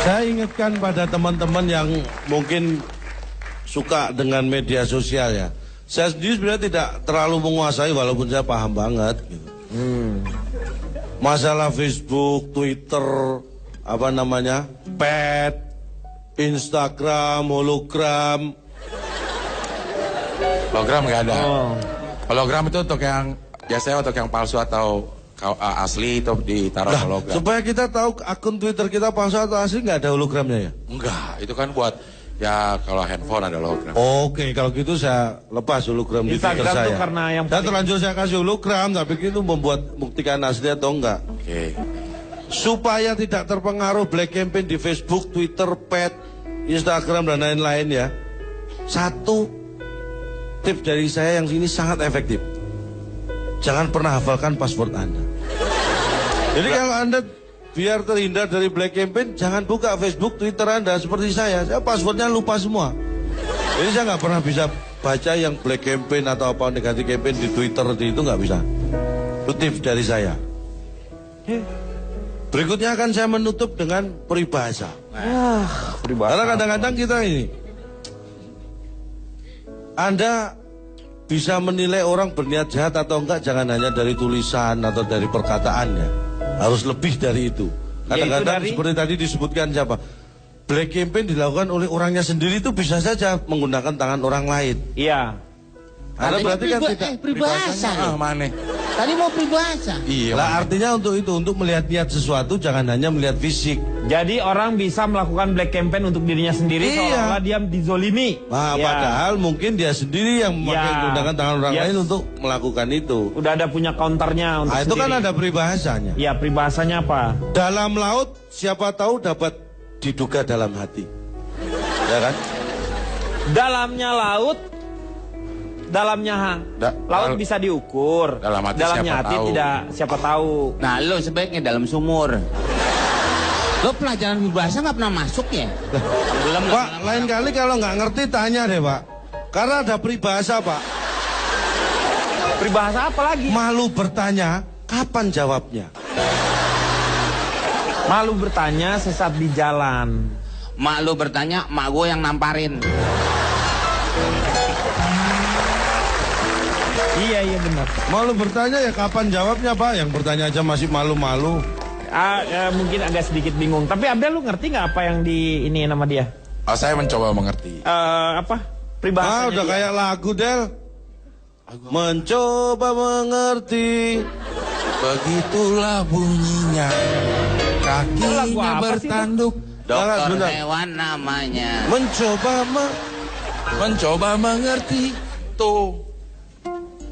Saya ingatkan pada teman-teman yang mungkin suka dengan media sosial ya. Saya sendiri sebenarnya tidak terlalu menguasai walaupun saya paham banget gitu. Masalah Facebook, Twitter, apa namanya, pet, Instagram, hologram. Hologram nggak ada. Oh. Hologram itu untuk yang biasanya untuk yang palsu atau asli itu ditaruh hologram. Supaya kita tahu akun Twitter kita palsu atau asli nggak ada hologramnya ya? Enggak, itu kan buat Ya kalau handphone ada hologram. Oke, kalau gitu saya lepas hologram di Twitter Instagram saya. tuh karena yang Dan terlanjur saya kasih hologram, tapi itu membuat buktikan asli atau enggak. Oke. Supaya tidak terpengaruh black campaign di Facebook, Twitter, Pet, Instagram dan lain-lain ya. Satu tips dari saya yang ini sangat efektif. Jangan pernah hafalkan password Anda. Jadi kalau Anda biar terhindar dari black campaign, jangan buka Facebook, Twitter Anda seperti saya. Saya passwordnya lupa semua. Jadi saya nggak pernah bisa baca yang black campaign atau apa negatif campaign di Twitter itu nggak bisa. Itu tips dari saya. Berikutnya akan saya menutup dengan peribahasa. Karena kadang-kadang kita ini, Anda bisa menilai orang berniat jahat atau enggak jangan hanya dari tulisan atau dari perkataannya. Harus lebih dari itu. Kadang-kadang seperti tadi disebutkan siapa, black campaign dilakukan oleh orangnya sendiri itu bisa saja menggunakan tangan orang lain. Iya. Karena berarti kan tidak Peribahasa. Mana? Tadi mau peribahasa. Iya. Lah artinya untuk itu, untuk melihat niat sesuatu jangan hanya melihat fisik. Jadi orang bisa melakukan black campaign untuk dirinya sendiri seolah-olah dia dizolimi. Nah, Ya. padahal mungkin dia sendiri yang memakai Ya. menggunakan tangan orang Yes. lain untuk melakukan itu. Udah ada punya counternya untuk Nah, itu kan sendiri. ada peribahasanya. Ya, peribahasanya apa? Dalam laut siapa tahu dapat diduga dalam hati. Ya kan? Dalamnya laut, dalamnya laut bisa diukur. Dalamnya hati tahu. tidak siapa tahu. Nah, lo sebaiknya dalam sumur. Lo pelajaran berbahasa nggak pernah masuk ya? Belum. Pak, lain kali kalau nggak ngerti tanya deh, Pak. Karena ada peribahasa, Pak. Peribahasa apa lagi? Malu bertanya, kapan jawabnya? Malu bertanya sesat di jalan. Mak lo bertanya, mak gue yang namparin. Iya benar. Malu bertanya ya kapan jawabnya, Pak? Yang bertanya aja masih malu-malu. Mungkin agak sedikit bingung. Tapi Abdel, lu ngerti nggak apa yang di ini nama dia? Oh, saya mencoba mengerti. Apa? Peribahasanya Udah dia. kayak lagu, Del. Mencoba mengerti. Begitulah bunyinya. Lagu Kakinya apa sih bertanduk. Dokter Sebentar. hewan namanya. Mencoba mengerti. Tuh.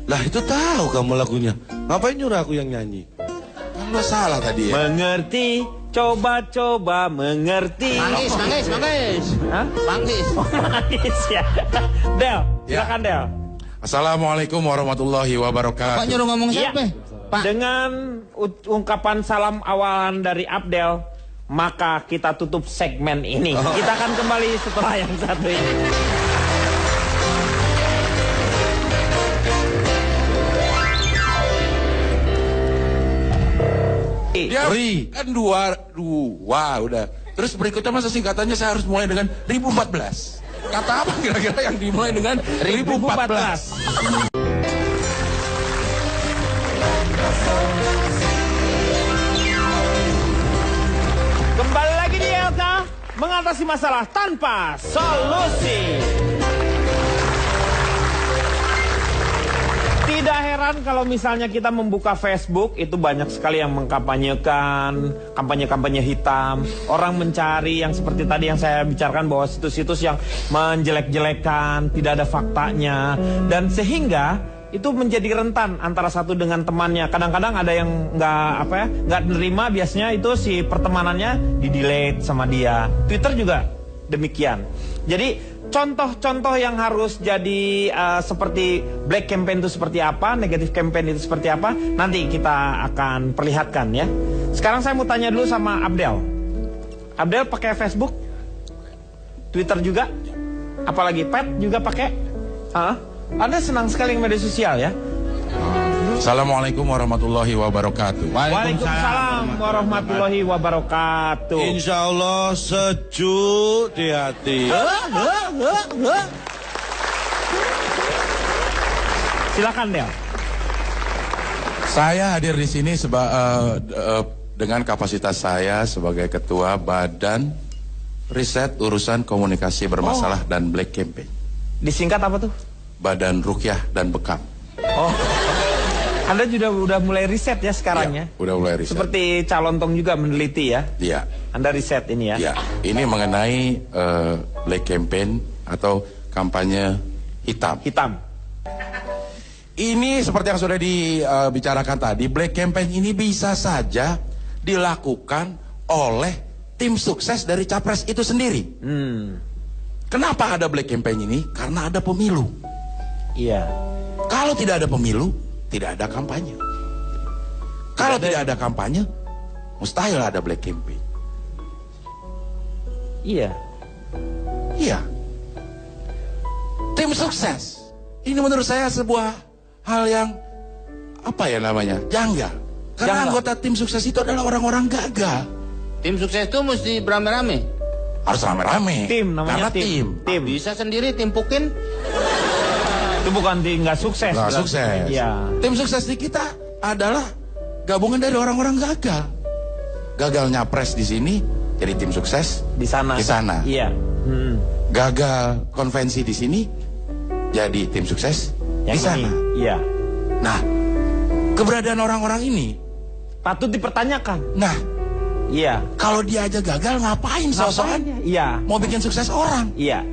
Lah itu tahu kamu lagunya. Ngapain nyuruh aku yang nyanyi? Kan lo salah tadi ya. Mengerti, coba-coba mengerti. Manggis. Hah? Manggis. Manggis ya. Del, silakan Del. Assalamualaikum warahmatullahi Pak wabarakatuh. nyuruh ngomong Iya. siapa? Pak. Dengan ungkapan salam awalan dari Abdel, maka kita tutup segmen ini. Kita akan kembali setelah yang satu ini. Dia kan dua udah. Terus berikutnya masa singkatannya saya harus mulai dengan 1014. Kata apa kira-kira yang dimulai dengan 1014? Kembali lagi di LK, mengatasi masalah tanpa solusi. Tidak heran kalau misalnya kita membuka Facebook, itu banyak sekali yang mengkampanyekan, kampanye-kampanye hitam. Orang mencari yang seperti tadi yang saya bicarakan, bahwa situs-situs yang menjelek-jelekan, tidak ada faktanya. Dan sehingga itu menjadi rentan antara satu dengan temannya. Kadang-kadang ada yang nggak nerima, biasanya itu si pertemanannya di-delete sama dia. Twitter juga demikian. Jadi contoh-contoh yang harus jadi seperti black campaign itu seperti apa, negatif campaign itu seperti apa, nanti kita akan perlihatkan ya. Sekarang saya mau tanya dulu sama Abdel. Abdel pakai Facebook? Twitter juga? Apalagi Pet juga pakai? Anda senang sekali media sosial ya? Assalamualaikum warahmatullahi wabarakatuh. Waalaikumsalam warahmatullahi wabarakatuh. Insya Allah sejuk di hati. Silakan Del. Saya hadir di sini dengan kapasitas saya sebagai ketua Badan Riset Urusan Komunikasi Bermasalah dan Black Campaign. Disingkat apa tuh? Badan Rukyah dan Bekam. Oh. Anda juga udah mulai riset ya sekarang ya? Udah mulai riset. Seperti calon tong juga meneliti ya? Iya. Anda riset ini ya? Iya. Ini mengenai black campaign atau kampanye hitam. Hitam. Ini seperti yang sudah dibicarakan tadi, black campaign ini bisa saja dilakukan oleh tim sukses dari capres itu sendiri. Kenapa ada black campaign ini? Karena ada pemilu. Iya. Kalau tidak ada pemilu, tidak ada kampanye. Kalau tidak ada kampanye, mustahil ada black campaign. Iya. Iya. Tim sukses. Ini menurut saya sebuah hal yang apa ya namanya? Janggal. Karena anggota tim sukses itu adalah orang-orang gagal. Tim sukses itu mesti beramai-ramai. Harus rame-rame. Tim namanya Karena tim. Bisa sendiri timpukin. Itu bukan tim nggak sukses. Nggak sukses. Iya. Tim sukses di kita adalah gabungan dari orang-orang gagal. Gagal nyapres di sini jadi tim sukses Di sana. Di sana. Iya. Gagal konvensi di sini jadi tim sukses Yang di sana. ini. Iya. Nah, keberadaan orang-orang ini Patut dipertanyakan. Nah, Iya. kalau dia aja gagal ngapain sosokan? Iya. Mau bikin sukses orang? Iya.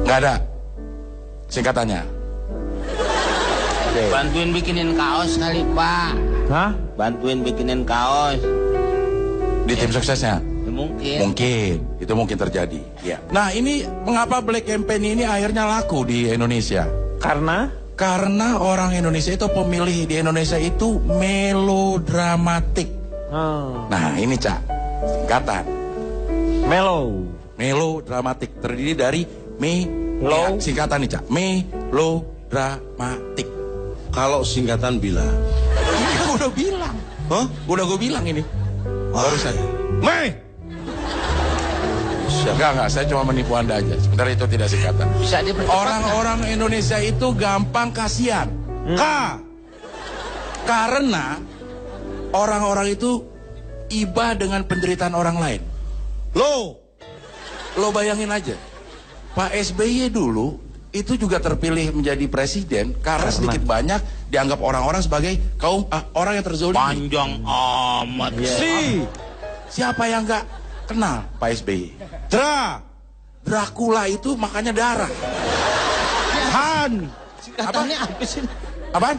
Nggak ada singkatannya. Bantuin bikinin kaos kali, Pak. Hah? Bantuin bikinin kaos. Di tim suksesnya? Ya, mungkin. Mungkin, itu mungkin terjadi. Ya. Nah, ini mengapa black campaign ini akhirnya laku di Indonesia? Karena orang Indonesia itu, pemilih di Indonesia itu melodramatik. Nah, ini Cak, singkatan. Melodramatik terdiri dari singkatan nih Cak. Melodramatik. Kalau singkatan bila? Ini udah bilang. Hah? Udah gue bilang ini. Barusan. Enggak, saya cuma menipu Anda aja. Sebenarnya itu tidak singkatan. Bisa Orang-orang Indonesia itu gampang kasihan. Karena orang-orang itu iba dengan penderitaan orang lain. Lo bayangin aja. Pak SBY dulu itu juga terpilih menjadi presiden karena sedikit banyak dianggap orang-orang sebagai orang yang terzolimi. Panjang amat. Siapa yang nggak kenal Pak SBY? Dracula itu makanya darah. Singkatannya apa sih? Apaan?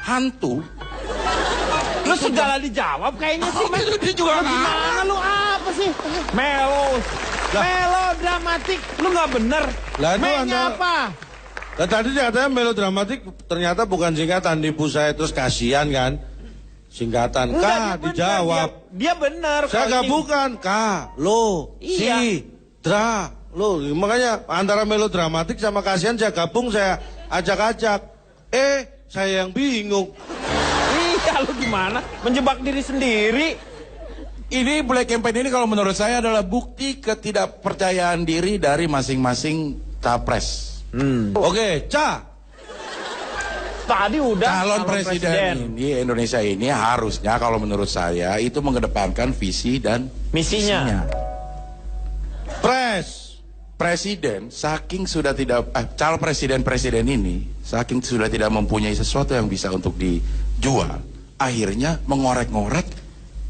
Hantu. lu segala dijawab kayaknya sih. Dia juga Gimana lu apa sih? Melodramatik. Lu nggak bener. Lah itu Me-nya Anda- apa? Nah, tadi dia katanya melodramatik, ternyata bukan singkatan, nipu saya terus kasihan kan? Singkatan Enggak, K dia bener, dijawab. Dia bener. Saya kalau gak ini. bukan K, lo, Iya. lo. Makanya antara melodramatik sama kasihan saya gabung, saya ajak-ajak. Saya yang bingung. Iya, lu gimana? Menjebak diri sendiri. Ini black campaign ini kalau menurut saya adalah bukti ketidakpercayaan diri dari masing-masing capres. Oke, Tadi udah Calon presiden di Indonesia ini harusnya kalau menurut saya itu mengedepankan visi dan Misinya. Presiden saking sudah tidak calon presiden ini saking sudah tidak mempunyai sesuatu yang bisa untuk dijual, akhirnya mengorek-ngorek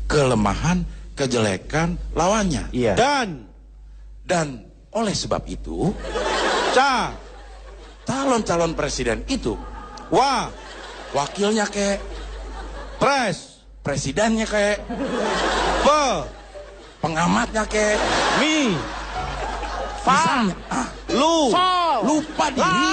kelemahan, kejelekan lawannya. Iya. Dan oleh sebab itu calon presiden itu wakilnya kayak presidennya kayak pengamatnya kayak misalnya lupa diri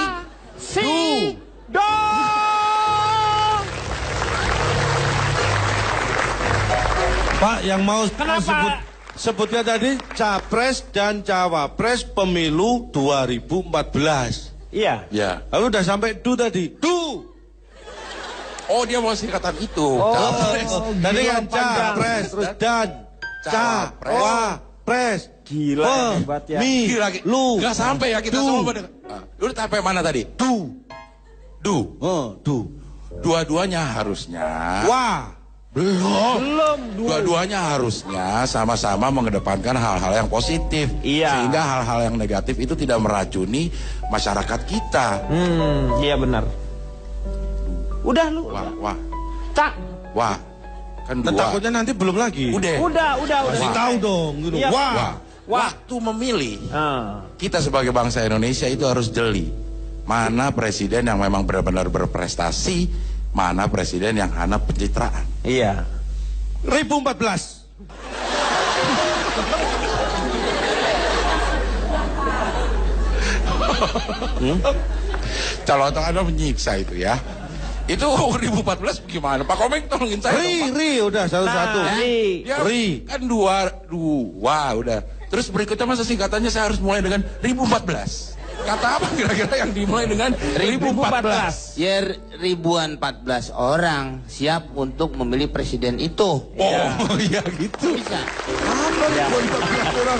Pak yang mau Kenapa? sebutnya tadi capres dan cawapres pemilu 2014. Iya. ya. Lalu udah sampai tadi. Oh, dia mau singkatan itu. Tadi kan capres terus dan cawapres. Gila, hebat ya. Gak sampai ya kita semua bener. Lu sampai mana tadi? Dua-duanya harusnya. Belum. Dua-duanya harusnya sama-sama mengedepankan hal-hal yang positif. Iya. Sehingga hal-hal yang negatif itu tidak meracuni masyarakat kita. Iya benar. Udah lu. Wah. Cak. Wah. Kan dua. Takutnya nanti belum lagi. Udah. Kasih tahu dong. Gitu. Iya. Wah. Waktu memilih, kita sebagai bangsa Indonesia itu harus jeli. Mana presiden yang memang benar-benar berprestasi, mana presiden yang hanya pencitraan. Iya. 2014. Calon Anda menyiksa itu ya. Itu 2014 gimana? Pak Komeng tolongin saya. Ri udah satu-satu. Ri. Kan dua udah. Terus berikutnya masa singkatannya saya harus mulai dengan 2014. Kata apa kira-kira yang dimulai dengan 2014? Ya ribuan 14 orang siap untuk memilih presiden itu. Oh iya gitu. Bisa. Apa ribuan 14 orang?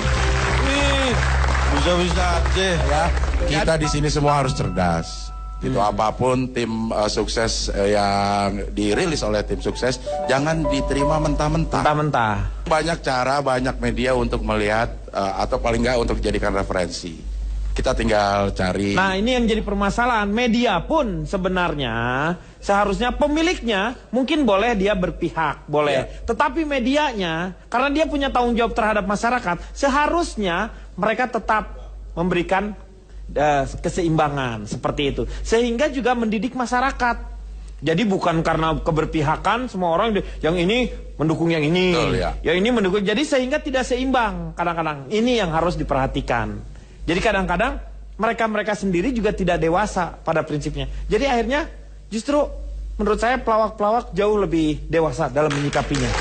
Bisa aja ya. Kita di sini semua harus cerdas. Itu apapun tim sukses yang dirilis oleh tim sukses jangan diterima mentah-mentah. Banyak cara, banyak media untuk melihat atau paling nggak untuk dijadikan referensi. Kita tinggal cari. Nah, ini yang jadi permasalahan. Media pun sebenarnya seharusnya pemiliknya mungkin boleh dia berpihak, boleh. Tetapi medianya karena dia punya tanggung jawab terhadap masyarakat, seharusnya mereka tetap memberikan keseimbangan seperti itu, sehingga juga mendidik masyarakat. Jadi bukan karena keberpihakan semua orang yang ini mendukung yang ini, yang ini mendukung. Jadi sehingga tidak seimbang. Kadang-kadang ini yang harus diperhatikan. Jadi kadang-kadang mereka sendiri juga tidak dewasa pada prinsipnya. Jadi akhirnya justru menurut saya pelawak-pelawak jauh lebih dewasa dalam menyikapinya.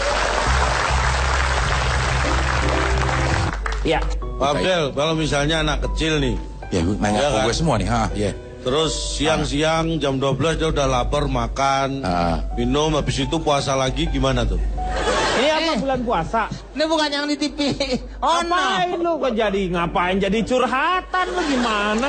Ya. Pak Abdel, kalau misalnya anak kecil nih, ya nanya ke gue semua nih, terus siang-siang jam 12 dia udah lapar makan, minum, habis itu puasa lagi gimana tuh? Ini apa bulan puasa? Ini bukan yang di TV. Ngapain lu ngapain jadi curhatan lu gimana?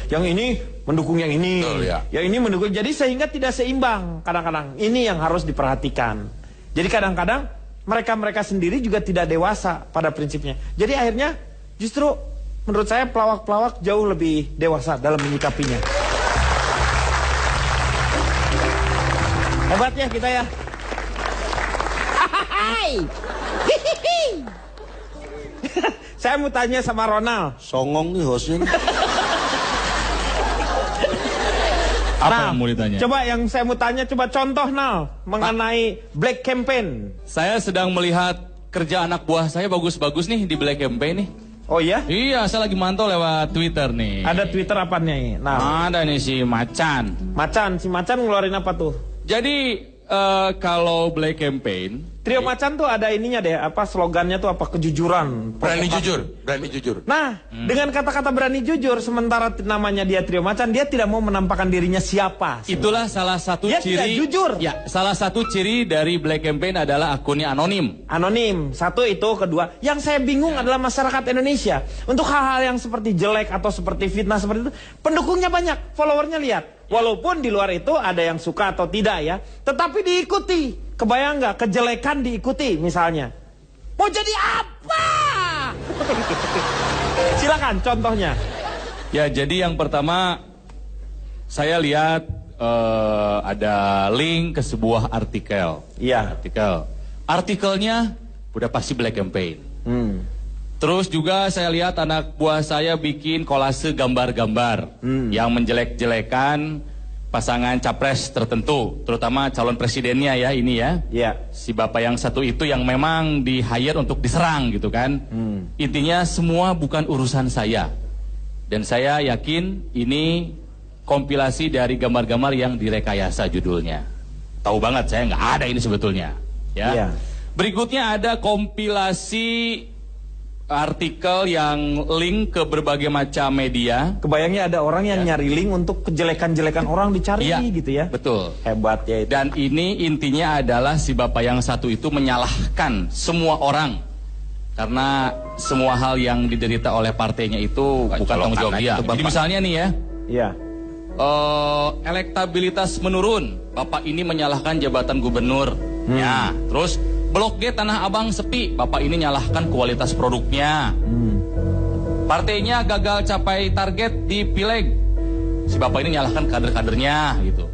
Yang ini mendukung yang ini, yang ini mendukung. Jadi sehingga tidak seimbang kadang-kadang. Ini yang harus diperhatikan. Jadi kadang-kadang mereka sendiri juga tidak dewasa pada prinsipnya. Jadi akhirnya justru menurut saya pelawak-pelawak jauh lebih dewasa dalam menyikapinya. Hebat ya kita ya. Saya mau tanya sama Ronald. Songong nih hostnya. Apa yang mau ditanya? Coba yang saya mau tanya, coba contoh Nal mengenai Black Campaign. Saya sedang melihat kerja anak buah saya bagus-bagus nih di Black Campaign nih. Oh iya? Iya, saya lagi mantau lewat Twitter nih. Ada Twitter apa nih? Nah, ada nih si Macan. Si Macan ngeluarin apa tuh? Jadi kalau Black Campaign, Trio Macan tuh ada ininya deh, apa slogannya tuh apa, kejujuran. Berani jujur. Nah, dengan kata-kata berani jujur, sementara namanya dia Trio Macan, dia tidak mau menampakkan dirinya siapa. Itulah salah satu dia ciri. Tidak jujur. Ya, salah satu ciri dari Black Campaign adalah akunnya anonim. Anonim, satu itu, kedua. Yang saya bingung adalah masyarakat Indonesia. Untuk hal-hal yang seperti jelek atau seperti fitnah seperti itu, pendukungnya banyak, followernya lihat. Walaupun di luar itu ada yang suka atau tidak ya, tetapi diikuti. Kebayang nggak kejelekan diikuti misalnya? Mau jadi apa? Silakan contohnya. Ya, jadi yang pertama saya lihat ada link ke sebuah artikel. Iya. Artikelnya udah pasti Black Campaign. Terus juga saya lihat anak buah saya bikin kolase gambar-gambar yang menjelek-jelekan pasangan capres tertentu, terutama calon presidennya ya ini ya. Iya. Si bapak yang satu itu yang memang di-hire untuk diserang gitu kan. Intinya semua bukan urusan saya. Dan saya yakin ini kompilasi dari gambar-gambar yang direkayasa judulnya. Tahu banget saya nggak ada ini sebetulnya. Ya. Iya. Berikutnya ada kompilasi artikel yang link ke berbagai macam media. Kebayangnya ada orang yang nyari link untuk kejelekan-jelekan orang dicari gitu ya. Betul. Hebat ya itu. Dan ini intinya adalah si bapak yang satu itu menyalahkan semua orang. Karena semua hal yang diderita oleh partainya itu bukan tanggung jawab dia. Jadi misalnya nih ya. Iya. Elektabilitas menurun. Bapak ini menyalahkan jabatan gubernur. Ya, terus Blok G Tanah Abang sepi, bapak ini nyalahkan kualitas produknya. Partainya gagal capai target di Pileg. si bapak ini nyalahkan kader-kadernya gitu.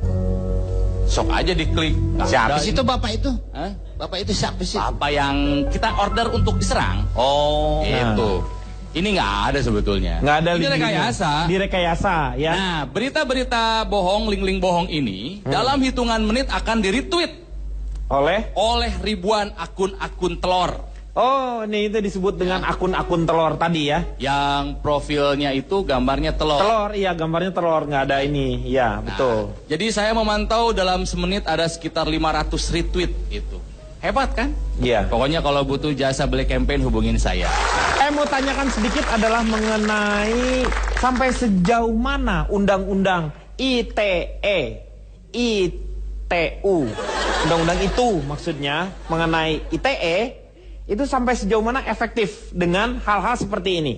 Sok aja diklik. Siapa sih itu bapak itu? Hah? Bapak itu siapa sih? Bapak yang kita order untuk diserang. Oh. Itu. Ini nggak ada sebetulnya. Nggak ada ini link-linknya. rekayasa. Direkayasa ya. Nah, berita-berita bohong, link-link bohong ini dalam hitungan menit akan di-retweet oleh ribuan akun-akun telur. Oh, ini itu disebut dengan akun-akun telur tadi ya. Yang profilnya itu gambarnya telur. Telur, iya gambarnya telur, nggak ada ini. Iya, betul. Jadi saya memantau dalam semenit ada sekitar 500 retweet itu. Hebat kan? Iya. Pokoknya kalau butuh jasa Black Campaign hubungin saya. Saya mau tanyakan sedikit adalah mengenai sampai sejauh mana undang-undang ITE, ITU, undang-undang itu maksudnya mengenai ITE itu sampai sejauh mana efektif dengan hal-hal seperti ini.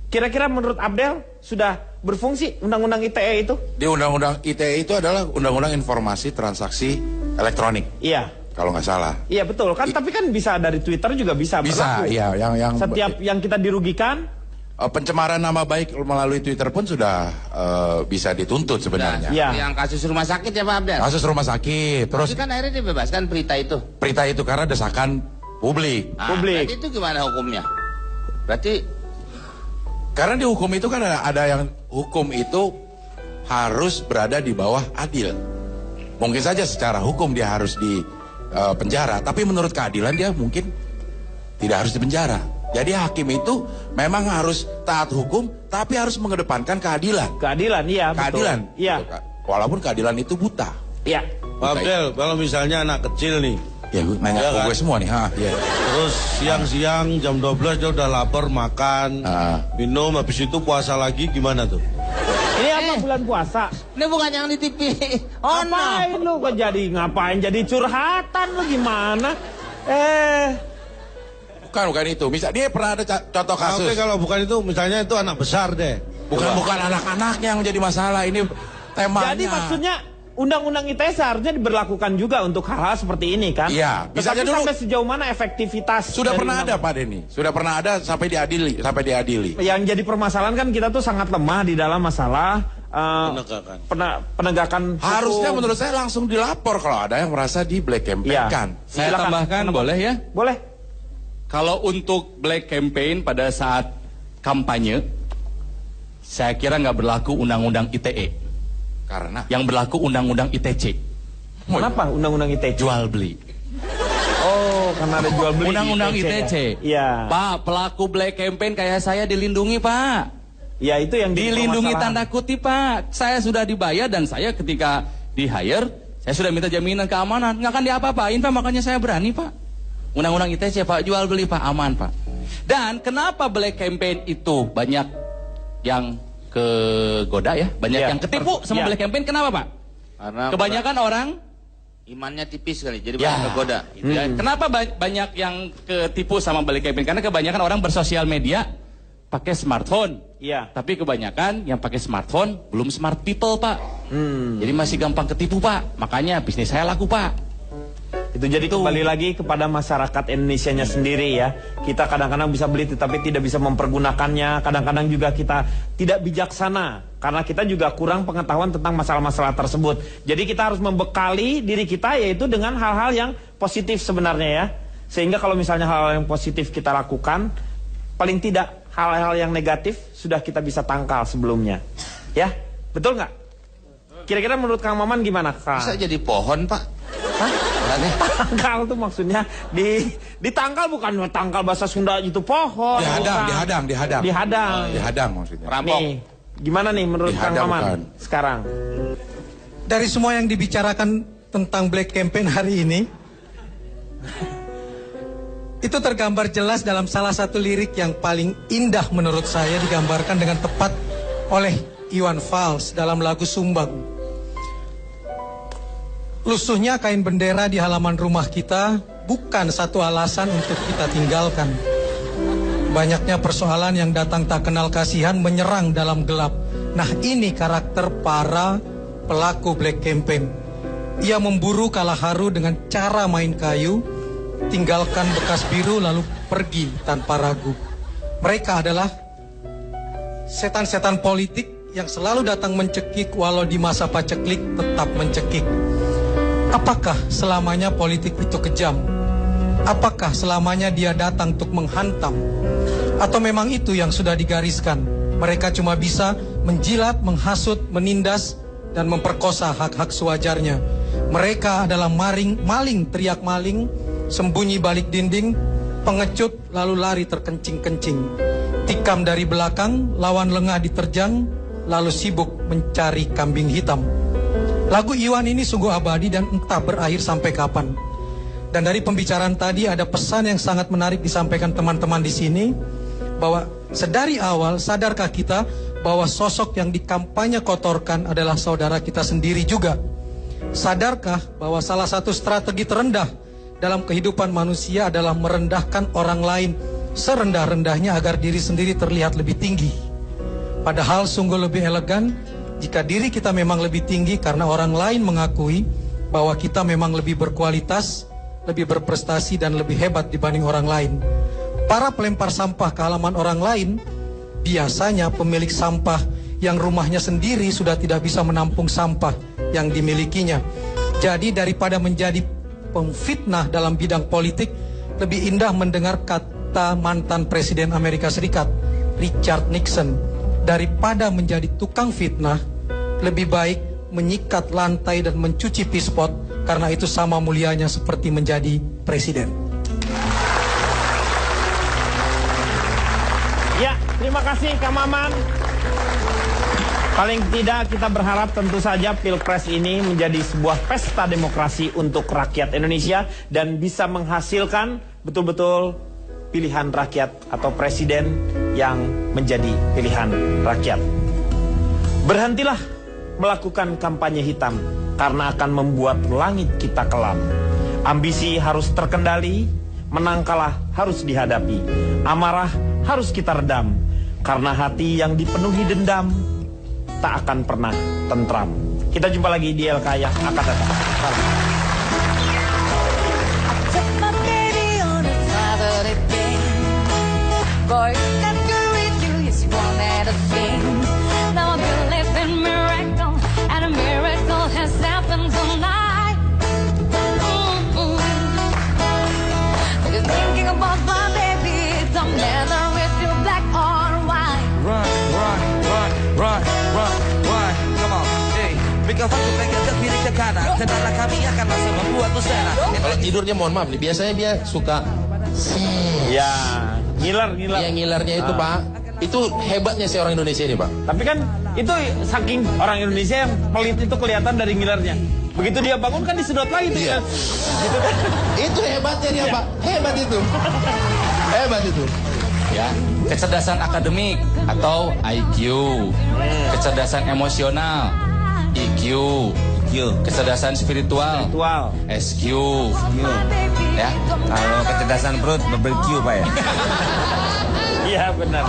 Kira-kira menurut Abdel sudah berfungsi undang-undang ITE itu? Di undang-undang ITE itu adalah undang-undang informasi transaksi elektronik. Iya. Kalau nggak salah. Iya betul kan, tapi kan bisa dari Twitter juga bisa. Bisa, berlaku. iya. Yang setiap yang kita dirugikan. Pencemaran nama baik melalui Twitter pun sudah bisa dituntut sebenarnya. Ya. Yang kasus rumah sakit ya Pak Abdel? Kasus rumah sakit, terus tapi kan akhirnya dibebaskan berita itu. berita itu karena desakan publik. Publik. Berarti itu gimana hukumnya? Berarti Karena di hukum itu kan ada yang hukum itu harus berada di bawah adil. Mungkin saja secara hukum dia harus di penjara, tapi menurut keadilan dia mungkin tidak harus dipenjara. Jadi hakim itu memang harus taat hukum, tapi harus mengedepankan keadilan. Keadilan, iya betul. Keadilan. Iya. Walaupun keadilan itu buta. Iya. Pak Abdel, kalau misalnya anak kecil nih, Ya, gue nanya Iya ke kan? gue semua nih. Ya. terus siang-siang jam 12 dia udah lapar makan, minum, habis itu puasa lagi gimana tuh? Ini apa bulan puasa? ini bukan yang di TV. Oh no. Ngapain lu kok ngapain jadi curhatan lu gimana? Bukan itu. Misal dia pernah ada contoh kasus. Oke, kalau bukan itu misalnya itu anak besar deh. Bukan anak-anak yang jadi masalah. Ini temanya. Jadi maksudnya undang-undang ITE seharusnya diberlakukan juga untuk hal-hal seperti ini kan? Iya. Tetapi Misalnya dulu sampai sejauh mana efektivitas? sudah dari pernah ada Pak Denny. Sudah pernah ada sampai diadili. Yang jadi permasalahan kan kita tuh sangat lemah di dalam masalah penegakan hukum. Harusnya menurut saya langsung dilapor kalau ada yang merasa di black campaign kan. Saya Silakan. tambahkan boleh ya? Boleh. Kalau untuk Black Campaign pada saat kampanye, saya kira nggak berlaku undang-undang ITE. Karena Yang berlaku undang-undang ITC. Kenapa undang-undang ITE? Jual beli. Oh, karena ada jual beli. Undang-undang di ITC. Iya. Pak, pelaku Black Campaign kayak saya dilindungi, Pak. Ya itu yang jadi Dilindungi permasalahan. tanda kutip, Pak. Saya sudah dibayar dan saya ketika di-hire, saya sudah minta jaminan keamanan. Nggak akan diapa-apain, Pak. Makanya saya berani, Pak. Undang-undang ITC, Pak. Jual beli, Pak. Aman, Pak. Dan kenapa Black Campaign itu banyak yang kegoda ya? Banyak yang ketipu sama Black Campaign. Kenapa, Pak? Karena Kebanyakan orang imannya tipis kali, jadi Ya. banyak tergoda. gitu ya. Kenapa banyak yang ketipu sama Black Campaign? Karena kebanyakan orang bersosial media pakai smartphone. Iya. Tapi kebanyakan yang pakai smartphone belum smart people, Pak. Jadi masih gampang ketipu, Pak. Makanya bisnis saya laku, Pak. Itu jadi kembali lagi kepada masyarakat Indonesianya sendiri ya. Kita kadang-kadang bisa beli tetapi tidak bisa mempergunakannya. Kadang-kadang juga kita tidak bijaksana karena kita juga kurang pengetahuan tentang masalah-masalah tersebut. Jadi kita harus membekali diri kita yaitu dengan hal-hal yang positif sebenarnya ya. Sehingga kalau misalnya hal-hal yang positif kita lakukan, paling tidak hal-hal yang negatif sudah kita bisa tangkal sebelumnya. Ya, betul nggak? Kira-kira menurut Kang Maman gimana, Kang? Bisa jadi pohon, Pak. Hah? Tangkal tuh maksudnya ditangkal bukan tangkal bahasa Sunda itu pohon. Dihadang. Dihadang maksudnya. Rampok. Nih, gimana nih menurut Kang Dihadang Maman bukan. sekarang? Dari semua yang dibicarakan tentang Black Campaign hari ini, itu tergambar jelas dalam salah satu lirik yang paling indah menurut saya digambarkan dengan tepat oleh Iwan Fals dalam lagu Sumbang. Lusuhnya kain bendera di halaman rumah kita bukan satu alasan untuk kita tinggalkan. Banyaknya persoalan yang datang tak kenal kasihan menyerang dalam gelap. Nah ini karakter para pelaku Black Campaign. Ia memburu Kalaharu dengan cara main kayu, tinggalkan bekas biru lalu pergi tanpa ragu. Mereka adalah setan-setan politik yang selalu datang mencekik walau di masa paceklik tetap mencekik. Apakah selamanya politik itu kejam? Apakah selamanya dia datang untuk menghantam? Atau memang itu yang sudah digariskan? Mereka cuma bisa menjilat, menghasut, menindas, dan memperkosa hak-hak sewajarnya. Mereka adalah maling, teriak maling, sembunyi balik dinding, pengecut, lalu lari terkencing-kencing. Tikam dari belakang, lawan lengah diterjang, lalu sibuk mencari kambing hitam. Lagu Iwan ini sungguh abadi dan entah berakhir sampai kapan. Dan dari pembicaraan tadi ada pesan yang sangat menarik disampaikan teman-teman di sini, bahwa sedari awal sadarkah kita bahwa sosok yang dikampanye kotorkan adalah saudara kita sendiri juga? Sadarkah bahwa salah satu strategi terendah dalam kehidupan manusia adalah merendahkan orang lain serendah-rendahnya agar diri sendiri terlihat lebih tinggi? Padahal sungguh lebih elegan jika diri kita memang lebih tinggi karena orang lain mengakui bahwa kita memang lebih berkualitas, lebih berprestasi dan lebih hebat dibanding orang lain. Para pelempar sampah ke halaman orang lain biasanya pemilik sampah yang rumahnya sendiri sudah tidak bisa menampung sampah yang dimilikinya. Jadi daripada menjadi pemfitnah dalam bidang politik, lebih indah mendengar kata mantan Presiden Amerika Serikat, Richard Nixon, daripada menjadi tukang fitnah, lebih baik menyikat lantai dan mencuci pispot, karena itu sama mulianya seperti menjadi presiden. Ya, terima kasih Kang Maman. Paling tidak kita berharap tentu saja Pilpres ini menjadi sebuah pesta demokrasi untuk rakyat Indonesia dan bisa menghasilkan betul-betul pilihan rakyat atau presiden yang menjadi pilihan rakyat. Berhentilah melakukan kampanye hitam karena akan membuat langit kita kelam. Ambisi harus terkendali, menang kalah harus dihadapi. Amarah harus kita redam, karena hati yang dipenuhi dendam tak akan pernah tentram. Kita jumpa lagi di LK yang akan datang. Boy, that girl with you is one and a thing. Now I believe in miracle, and a miracle has happened tonight. Because thinking about my baby, it don't matter if you're black or white. Run, run, run, run, run, run. Come on, hey. Because aku pengen ke kiri ke kanan, kendala kami akan langsung membuat busana. Kalau tidurnya mohon maaf nih, biasanya dia suka ya ngiler. Yang ngilernya itu Pak, itu hebatnya si orang Indonesia ini Pak. Tapi kan itu saking orang Indonesia yang pelit itu kelihatan dari ngilernya. Begitu dia bangun kan disedot lagi tuh. Iya. Gitu kan. Itu hebatnya dia Pak, hebat itu. Hebat itu. Ya, kecerdasan akademik atau IQ, kecerdasan emosional, EQ, kecerdasan spiritual, SQ. Ya, kalau kecerdasan perut, BBQ Pak ya. Iya benar.